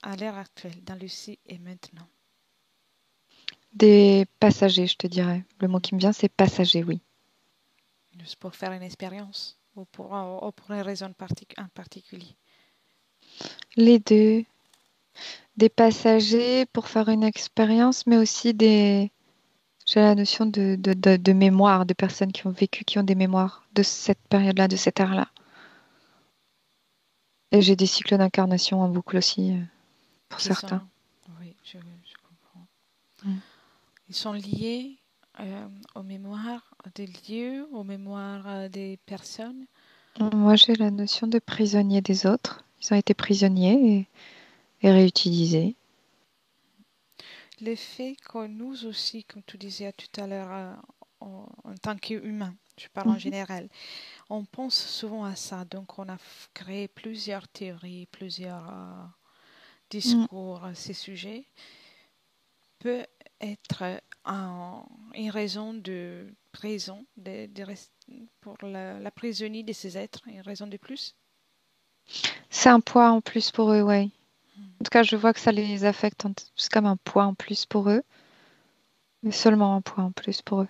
à l'heure actuelle, dans le ici et maintenant? Des passagers, je te dirais. Le mot Hmm. qui me vient, c'est passager, oui. Juste pour faire une expérience ou pour une raison en particulier. Les deux, des passagers pour faire une expérience, mais aussi j'ai la notion de mémoire, de personnes qui ont vécu, qui ont des mémoires de cette période-là, de cette ère-là. Et j'ai des cycles d'incarnation en boucle aussi, pour Qui certains. sont, oui, je comprends. Mm. Ils sont liés aux mémoires des lieux, aux mémoires des personnes. Moi, j'ai la notion de prisonnier des autres. Ils ont été prisonniers et réutilisés. Le fait que nous aussi, comme tu disais tout à l'heure, en tant qu'humains, je parle en Mhm. général, on pense souvent à ça. Donc, on a créé plusieurs théories, plusieurs Mm. discours à ces sujets. Peut être une raison de prison, pour la prisonnier de ces êtres, une raison de plus. C'est un poids en plus pour eux, ouais. En tout cas, je vois que ça les affecte. C'est comme un poids en plus pour eux, mais seulement un poids en plus pour eux.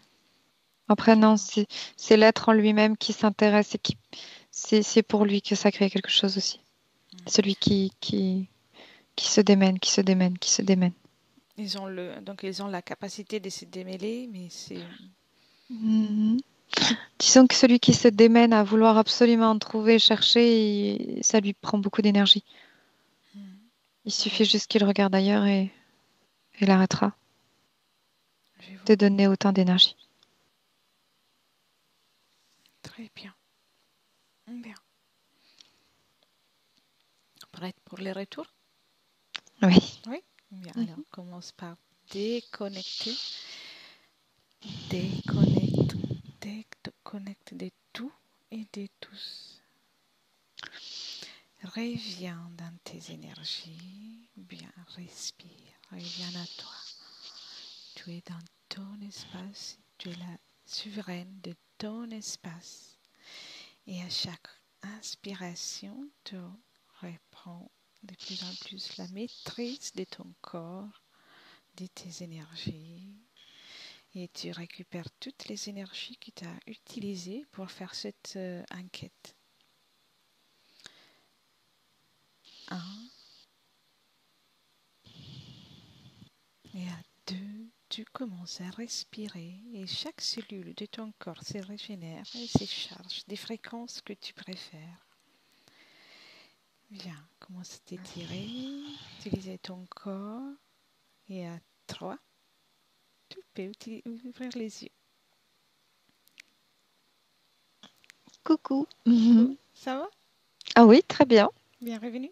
Après, Je non, vois. c'est l'être en lui-même qui s'intéresse et c'est pour lui que ça crée quelque chose aussi. Celui qui se démène, qui se démène, qui se démène. Donc ils ont la capacité de se démêler, mais c'est... Mhm. Disons que celui qui se démène à vouloir absolument en trouver, chercher, ça lui prend beaucoup d'énergie. Il Je suffit vois, juste qu'il regarde ailleurs et il arrêtera je de vois. donner autant d'énergie. Très bien. Bien. prête pour le retour? Oui. Oui. Bien, alors commence par déconnecter. Déconnecte. Déconnecte de tout et de tous. Reviens dans tes énergies. Bien, respire. Reviens à toi. Tu es dans ton espace. Tu es la souveraine de ton espace. Et à chaque inspiration, tu reprends de plus en plus la maîtrise de ton corps, de tes énergies. Et tu récupères toutes les énergies que tu as utilisées pour faire cette enquête. 1. Et à 2, tu commences à respirer et chaque cellule de ton corps se régénère et se charge des fréquences que tu préfères. Viens, commence à t'étirer, utiliser ton corps. Et à 3, tu peux ouvrir les yeux. Coucou. Coucou, ça va? Ah oui, très bien. Bienvenue.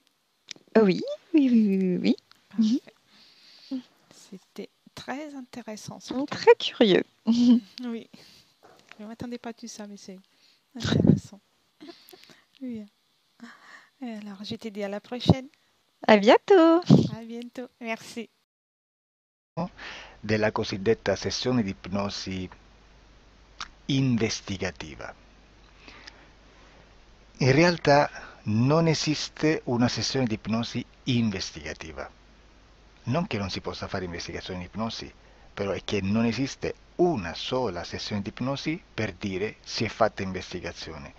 Oui, oui, oui, oui, oui. Parfait. C'était très intéressant ce thème. Très curieux. Oui, je ne m'attendais pas à tout ça, mais c'est intéressant. Oui. Alors, je te dis à la prochaine. À bientôt. À bientôt. Merci. Della cosiddetta sessione di ipnosi investigativa. In realtà non esiste una sessione di ipnosi investigativa. Non che non si possa fare investigazione di ipnosi, però è che non esiste una sola sessione di ipnosi per dire si è fatta investigazione,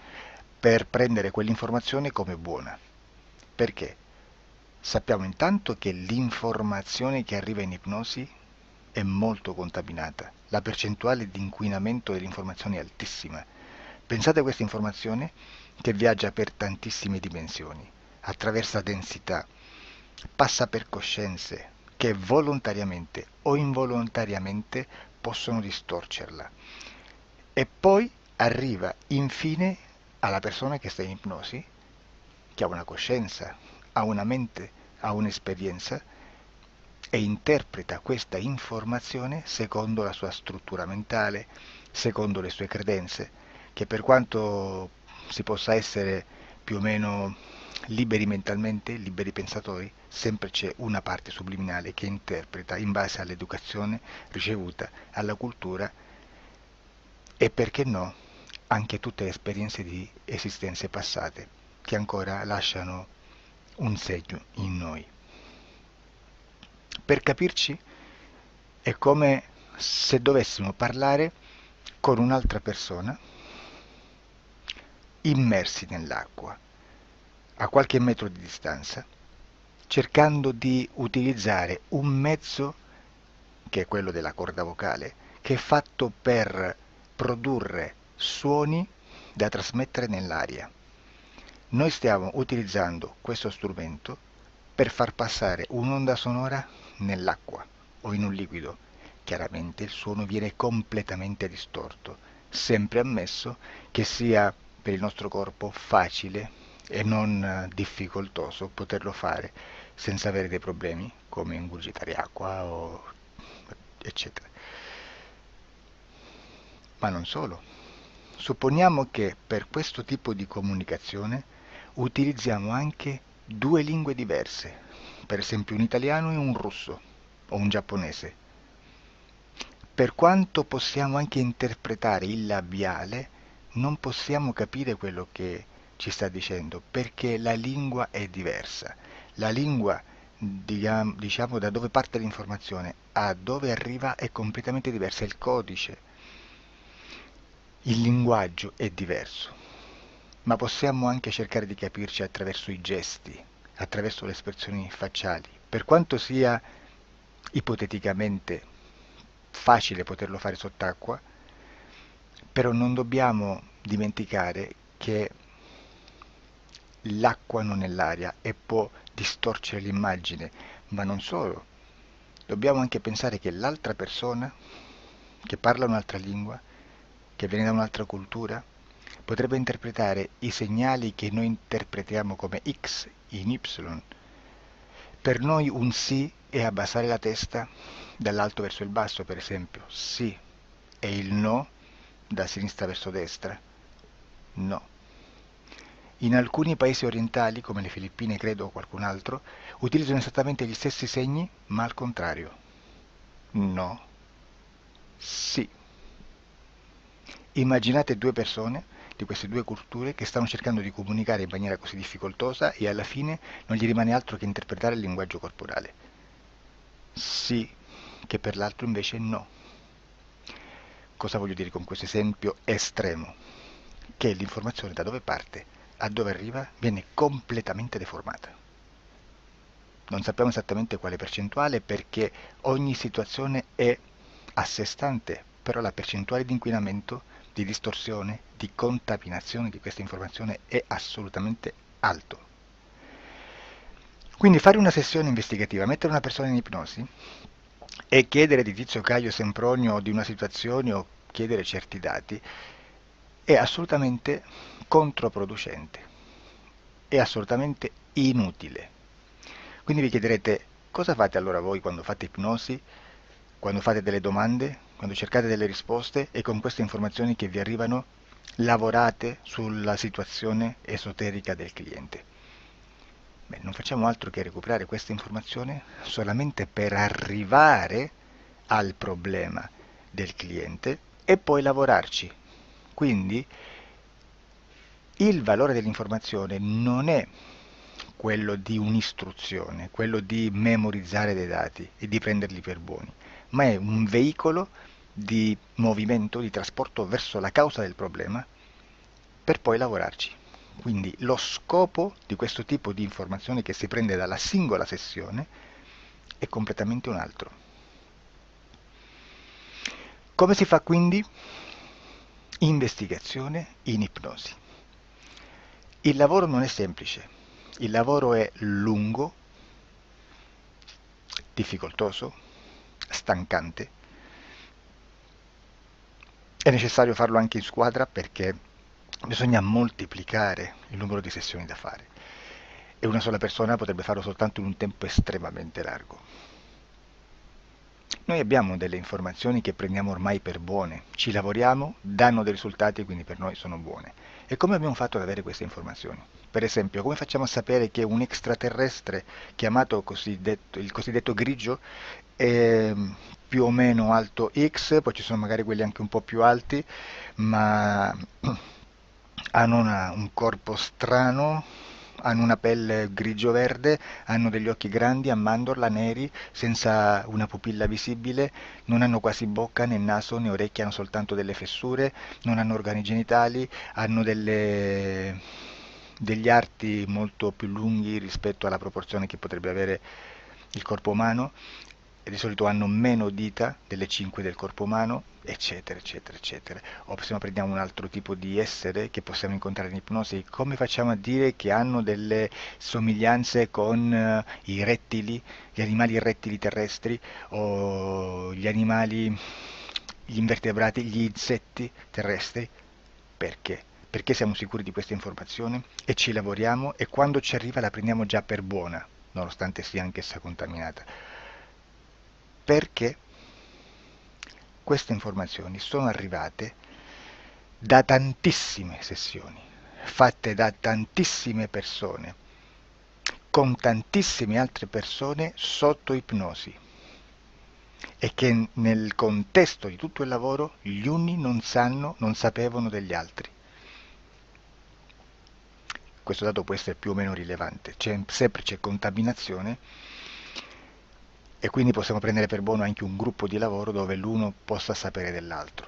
per prendere quell'informazione come buona. Perché? Sappiamo intanto che l'informazione che arriva in ipnosi è molto contaminata, la percentuale di inquinamento dell'informazione è altissima. Pensate a questa informazione che viaggia per tantissime dimensioni, attraversa densità, passa per coscienze che volontariamente o involontariamente possono distorcerla e poi arriva infine alla persona che sta in ipnosi, che ha una coscienza, ha una mente, ha un'esperienza e interpreta questa informazione secondo la sua struttura mentale, secondo le sue credenze, che per quanto si possa essere più o meno liberi mentalmente, liberi pensatori, sempre c'è una parte subliminale che interpreta in base all'educazione ricevuta, alla cultura e perché no, anche tutte le esperienze di esistenze passate che ancora lasciano un segno in noi. Per capirci, è come se dovessimo parlare con un'altra persona immersi nell'acqua, a qualche metro di distanza, cercando di utilizzare un mezzo, che è quello della corda vocale, che è fatto per produrre suoni da trasmettere nell'aria. Noi stiamo utilizzando questo strumento per far passare un'onda sonora nell'acqua o in un liquido. Chiaramente il suono viene completamente distorto, sempre ammesso che sia per il nostro corpo facile e non difficoltoso poterlo fare senza avere dei problemi come ingurgitare acqua o eccetera. Ma non solo. Supponiamo che per questo tipo di comunicazione utilizziamo anche due lingue diverse, per esempio un italiano e un russo o un giapponese. Per quanto possiamo anche interpretare il labiale, non possiamo capire quello che ci sta dicendo, perché la lingua è diversa. La lingua, diciamo, da dove parte l'informazione a dove arriva è completamente diversa, il codice, il linguaggio è diverso. Ma possiamo anche cercare di capirci attraverso i gesti, attraverso le espressioni facciali. Per quanto sia ipoteticamente facile poterlo fare sott'acqua, però non dobbiamo dimenticare che l'acqua non è l'aria e può distorcere l'immagine, ma non solo. Dobbiamo anche pensare che l'altra persona, che parla un'altra lingua, che viene da un'altra cultura, potrebbe interpretare i segnali che noi interpretiamo come X in Y. Per noi un sì è abbassare la testa dall'alto verso il basso, per esempio, sì, e il no da sinistra verso destra, no. In alcuni paesi orientali, come le Filippine credo o qualcun altro, utilizzano esattamente gli stessi segni, ma al contrario. No, sì. Immaginate due persone di queste due culture che stanno cercando di comunicare in maniera così difficoltosa e alla fine non gli rimane altro che interpretare il linguaggio corporale. Sì, che per l'altro invece no. Cosa voglio dire con questo esempio estremo? Che l'informazione da dove parte a dove arriva viene completamente deformata. Non sappiamo esattamente quale percentuale perché ogni situazione è a sé stante, però la percentuale di inquinamento, di distorsione, di contaminazione di questa informazione è assolutamente alto. Quindi fare una sessione investigativa, mettere una persona in ipnosi e chiedere di Tizio Caio Sempronio di una situazione o chiedere certi dati è assolutamente controproducente, è assolutamente inutile. Quindi vi chiederete cosa fate allora voi quando fate ipnosi, quando fate delle domande, quando cercate delle risposte e con queste informazioni che vi arrivano lavorate sulla situazione esoterica del cliente. Beh, non facciamo altro che recuperare questa informazione solamente per arrivare al problema del cliente e poi lavorarci. Quindi il valore dell'informazione non è quello di un'istruzione, quello di memorizzare dei dati e di prenderli per buoni, ma è un veicolo di movimento, di trasporto verso la causa del problema per poi lavorarci. Quindi lo scopo di questo tipo di informazione che si prende dalla singola sessione è completamente un altro. Come si fa quindi? Investigazione in ipnosi. Il lavoro non è semplice, il lavoro è lungo, difficoltoso, stancante. È necessario farlo anche in squadra perché bisogna moltiplicare il numero di sessioni da fare e una sola persona potrebbe farlo soltanto in un tempo estremamente largo. Noi abbiamo delle informazioni che prendiamo ormai per buone, ci lavoriamo, danno dei risultati e quindi per noi sono buone. E come abbiamo fatto ad avere queste informazioni? Per esempio, come facciamo a sapere che un extraterrestre chiamato il cosiddetto grigio è più o meno alto X, poi ci sono magari quelli anche un po' più alti, ma hanno un corpo strano, hanno una pelle grigio-verde, hanno degli occhi grandi a mandorla, neri, senza una pupilla visibile, non hanno quasi bocca né naso né orecchie, hanno soltanto delle fessure, non hanno organi genitali, hanno degli arti molto più lunghi rispetto alla proporzione che potrebbe avere il corpo umano, e di solito hanno meno dita delle 5 del corpo umano, eccetera, eccetera, eccetera. O se no prendiamo un altro tipo di essere che possiamo incontrare in ipnosi, come facciamo a dire che hanno delle somiglianze con i rettili, gli animali rettili terrestri o gli invertebrati, gli insetti terrestri? Perché? Perché siamo sicuri di questa informazione e ci lavoriamo e quando ci arriva la prendiamo già per buona, nonostante sia anch'essa contaminata. Perché queste informazioni sono arrivate da tantissime sessioni, fatte da tantissime persone, con tantissime altre persone sotto ipnosi e che nel contesto di tutto il lavoro gli uni non sapevano degli altri. Questo dato può essere più o meno rilevante, sempre c'è contaminazione e quindi possiamo prendere per buono anche un gruppo di lavoro dove l'uno possa sapere dell'altro.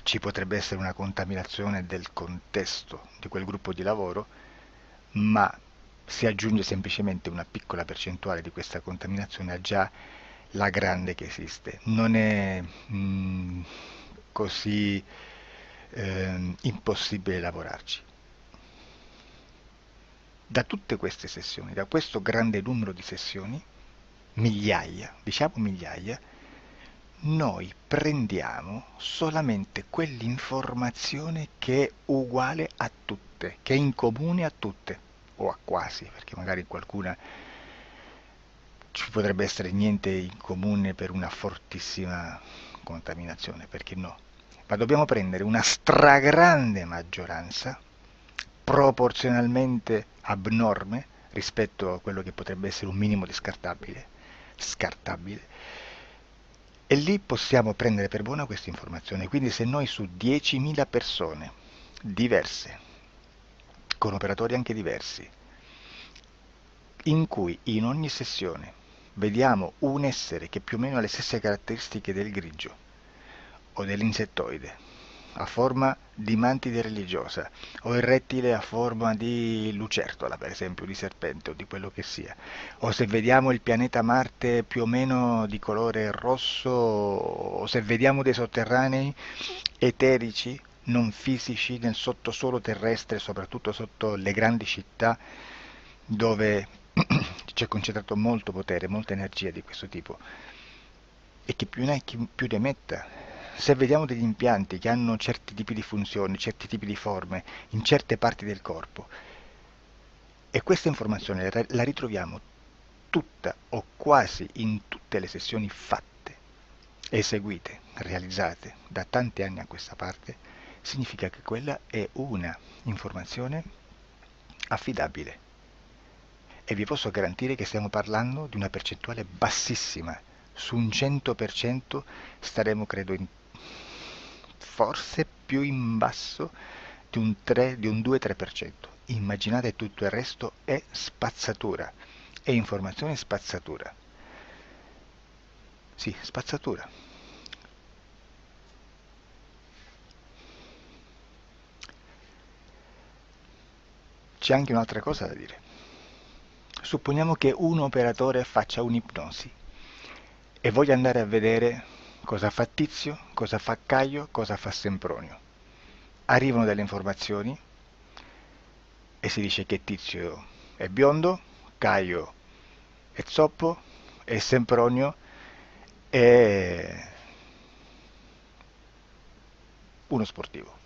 Ci potrebbe essere una contaminazione del contesto di quel gruppo di lavoro, ma si aggiunge semplicemente una piccola percentuale di questa contaminazione a già la grande che esiste. Non è così impossibile lavorarci. Da tutte queste sessioni, da questo grande numero di sessioni, migliaia, diciamo migliaia, noi prendiamo solamente quell'informazione che è uguale a tutte, che è in comune a tutte, o a quasi, perché magari in qualcuna ci potrebbe essere niente in comune per una fortissima contaminazione, perché no? Ma dobbiamo prendere una stragrande maggioranza, proporzionalmente abnorme rispetto a quello che potrebbe essere un minimo di scartabile, e lì possiamo prendere per buona questa informazione. Quindi se noi su 10.000 persone diverse, con operatori anche diversi, in cui in ogni sessione vediamo un essere che più o meno ha le stesse caratteristiche del grigio o dell'insettoide, a forma di mantide religiosa, o il rettile a forma di lucertola, per esempio, di serpente o di quello che sia, o se vediamo il pianeta Marte più o meno di colore rosso, o se vediamo dei sotterranei eterici, non fisici, nel sottosuolo terrestre, soprattutto sotto le grandi città, dove c'è concentrato molto potere, molta energia di questo tipo, e che più ne hai più ne metta. Se vediamo degli impianti che hanno certi tipi di funzioni, certi tipi di forme in certe parti del corpo, e questa informazione la ritroviamo tutta o quasi in tutte le sessioni fatte, eseguite, realizzate da tanti anni a questa parte, significa che quella è una informazione affidabile. E vi posso garantire che stiamo parlando di una percentuale bassissima. Su un 100% staremo, credo, forse più in basso di un 3, di un 2-3%. Immaginate, tutto il resto è spazzatura, è informazione spazzatura. Sì, spazzatura. C'è anche un'altra cosa da dire. Supponiamo che un operatore faccia un'ipnosi e voglia andare a vedere cosa fa Tizio, cosa fa Caio, cosa fa Sempronio. Arrivano delle informazioni e si dice che Tizio è biondo, Caio è zoppo e Sempronio è uno sportivo.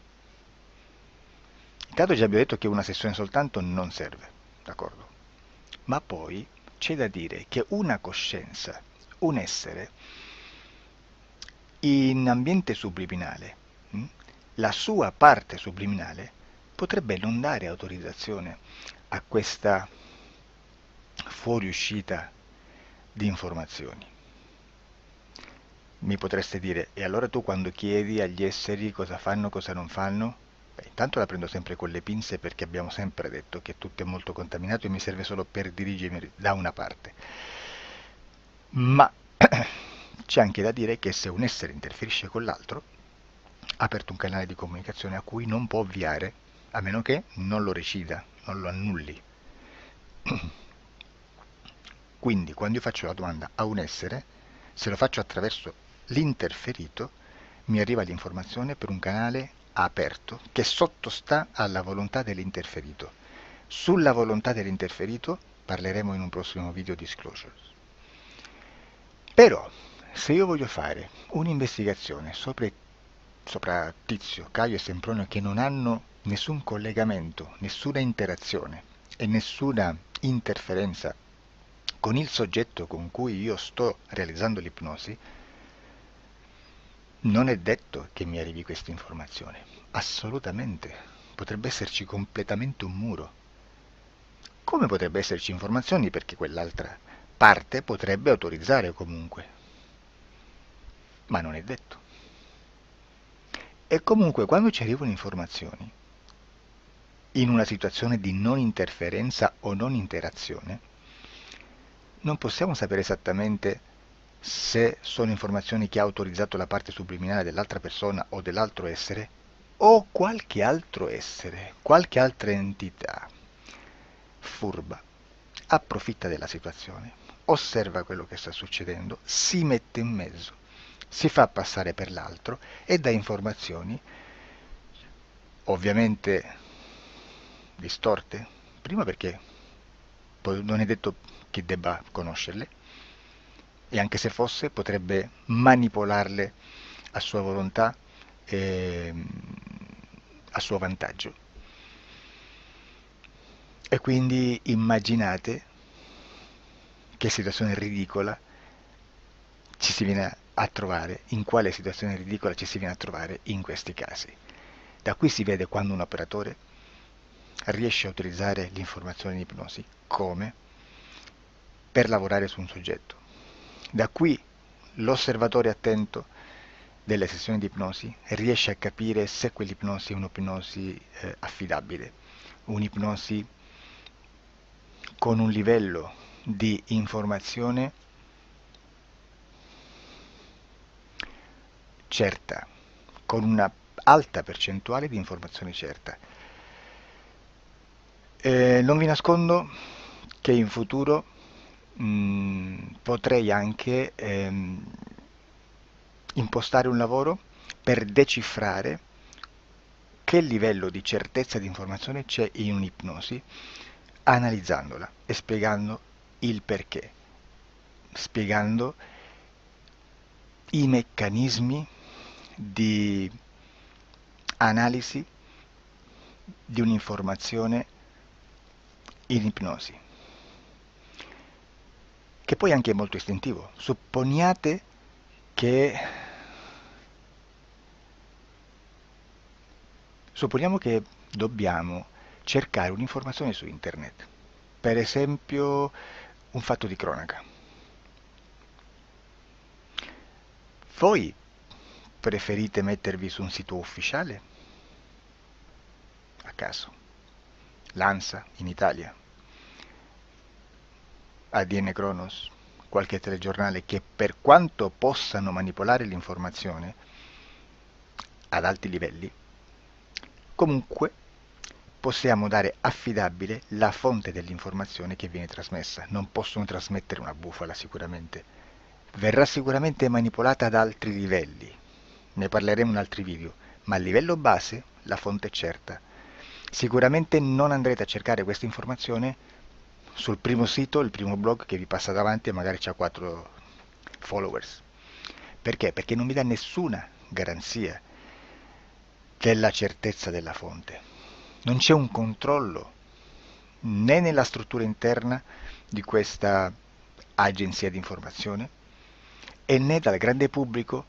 Intanto già abbiamo detto che una sessione soltanto non serve, d'accordo? Ma poi c'è da dire che una coscienza, un essere, in ambiente subliminale, la sua parte subliminale potrebbe non dare autorizzazione a questa fuoriuscita di informazioni. Mi potreste dire, e allora tu quando chiedi agli esseri cosa fanno, cosa non fanno? Beh, intanto la prendo sempre con le pinze, perché abbiamo sempre detto che tutto è molto contaminato e mi serve solo per dirigermi da una parte. Ma c'è anche da dire che se un essere interferisce con l'altro, ha aperto un canale di comunicazione a cui non può ovviare, a meno che non lo recida, non lo annulli. Quindi quando io faccio la domanda a un essere, se lo faccio attraverso l'interferito, mi arriva l'informazione per un canale aperto che sottostà alla volontà dell'interferito. Sulla volontà dell'interferito parleremo in un prossimo video disclosures. Però, se io voglio fare un'investigazione sopra Tizio, Caio e Sempronio, che non hanno nessun collegamento, nessuna interazione e nessuna interferenza con il soggetto con cui io sto realizzando l'ipnosi, non è detto che mi arrivi questa informazione. Assolutamente. Potrebbe esserci completamente un muro. Come potrebbe esserci informazioni, perché quell'altra parte potrebbe autorizzare comunque. Ma non è detto. E comunque quando ci arrivano informazioni, in una situazione di non interferenza o non interazione, non possiamo sapere esattamente se sono informazioni che ha autorizzato la parte subliminale dell'altra persona o dell'altro essere, o qualche altro essere, qualche altra entità furba, approfitta della situazione, osserva quello che sta succedendo, si mette in mezzo, si fa passare per l'altro e dà informazioni, ovviamente distorte, prima perché poi non è detto che debba conoscerle, e anche se fosse potrebbe manipolarle a sua volontà e a suo vantaggio. E quindi immaginate che situazione ridicola ci si viene a trovare, in quale situazione ridicola ci si viene a trovare in questi casi. Da qui si vede quando un operatore riesce a utilizzare l'informazione in ipnosi come per lavorare su un soggetto. Da qui l'osservatore attento delle sessioni di ipnosi riesce a capire se quell'ipnosi è un'ipnosi affidabile, un'ipnosi con un livello di informazione certa, con una alta percentuale di informazione certa. Non vi nascondo che in futuro potrei anche impostare un lavoro per decifrare che livello di certezza di informazione c'è in un'ipnosi, analizzandola e spiegando il perché, spiegando i meccanismi di analisi di un'informazione in ipnosi, che poi anche è molto istintivo. Supponiamo che dobbiamo cercare un'informazione su internet, per esempio un fatto di cronaca. Voi preferite mettervi su un sito ufficiale? A caso. L'ANSA in Italia, ADN Kronos, qualche telegiornale che per quanto possano manipolare l'informazione ad alti livelli, comunque possiamo dare affidabile la fonte dell'informazione che viene trasmessa. Non possono trasmettere una bufala sicuramente. Verrà sicuramente manipolata ad altri livelli. Ne parleremo in altri video, ma a livello base la fonte è certa. Sicuramente non andrete a cercare questa informazione sul primo sito, il primo blog che vi passa davanti e magari ha 4 followers. Perché? Perché non vi dà nessuna garanzia della certezza della fonte. Non c'è un controllo né nella struttura interna di questa agenzia di informazione e né dal grande pubblico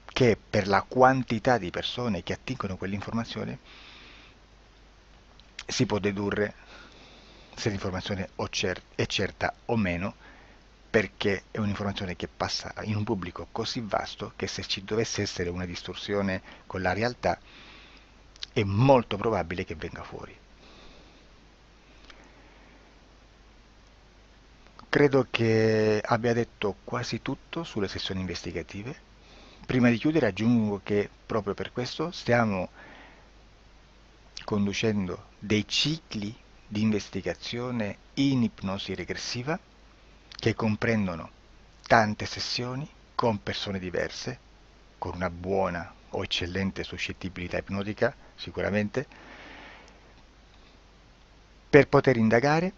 che per la quantità di persone che attingono quell'informazione si può dedurre se l'informazione è certa o meno, perché è un'informazione che passa in un pubblico così vasto che se ci dovesse essere una distorsione con la realtà è molto probabile che venga fuori. Credo che abbia detto quasi tutto sulle sessioni investigative. Prima di chiudere aggiungo che proprio per questo stiamo conducendo dei cicli di investigazione in ipnosi regressiva che comprendono tante sessioni con persone diverse, con una buona o eccellente suscettibilità ipnotica sicuramente, per poter indagare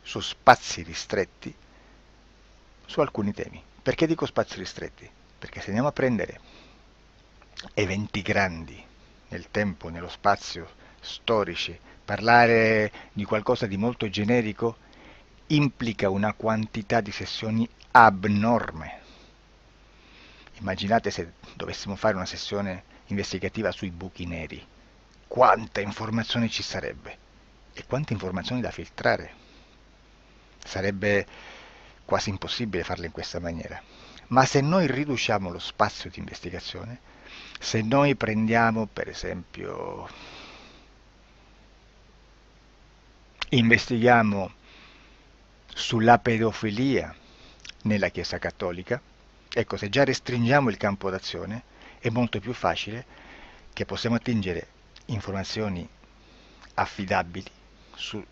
su spazi ristretti su alcuni temi. Perché dico spazi ristretti? Perché se andiamo a prendere eventi grandi nel tempo, nello spazio, storici, parlare di qualcosa di molto generico implica una quantità di sessioni abnorme. Immaginate se dovessimo fare una sessione investigativa sui buchi neri, quanta informazione ci sarebbe e quante informazioni da filtrare. Sarebbe quasi impossibile farlo in questa maniera. Ma se noi riduciamo lo spazio di investigazione, se noi prendiamo per esempio, investighiamo sulla pedofilia nella Chiesa Cattolica, ecco, se già restringiamo il campo d'azione è molto più facile che possiamo attingere informazioni affidabili,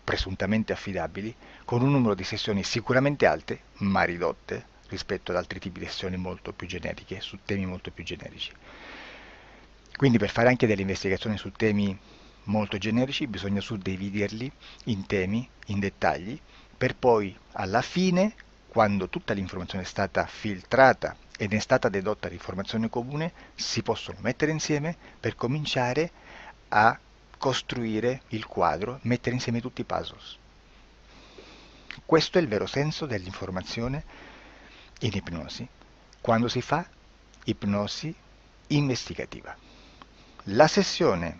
presuntamente affidabili, con un numero di sessioni sicuramente alte, ma ridotte rispetto ad altri tipi di sessioni molto più generiche, su temi molto più generici. Quindi per fare anche delle investigazioni su temi molto generici bisogna suddividerli in temi, in dettagli, per poi alla fine, quando tutta l'informazione è stata filtrata ed è stata dedotta l'informazione comune, si possono mettere insieme per cominciare a costruire il quadro, mettere insieme tutti i puzzles. Questo è il vero senso dell'informazione in ipnosi, quando si fa ipnosi investigativa. La sessione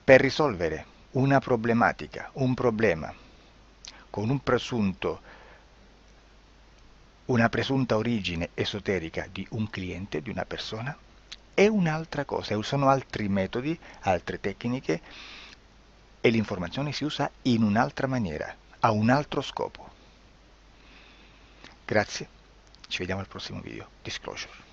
per risolvere una problematica, un problema, con una presunta origine esoterica di un cliente, di una persona, è un'altra cosa, sono altri metodi, altre tecniche e l'informazione si usa in un'altra maniera, ha un altro scopo. Grazie, ci vediamo al prossimo video. Disclosure.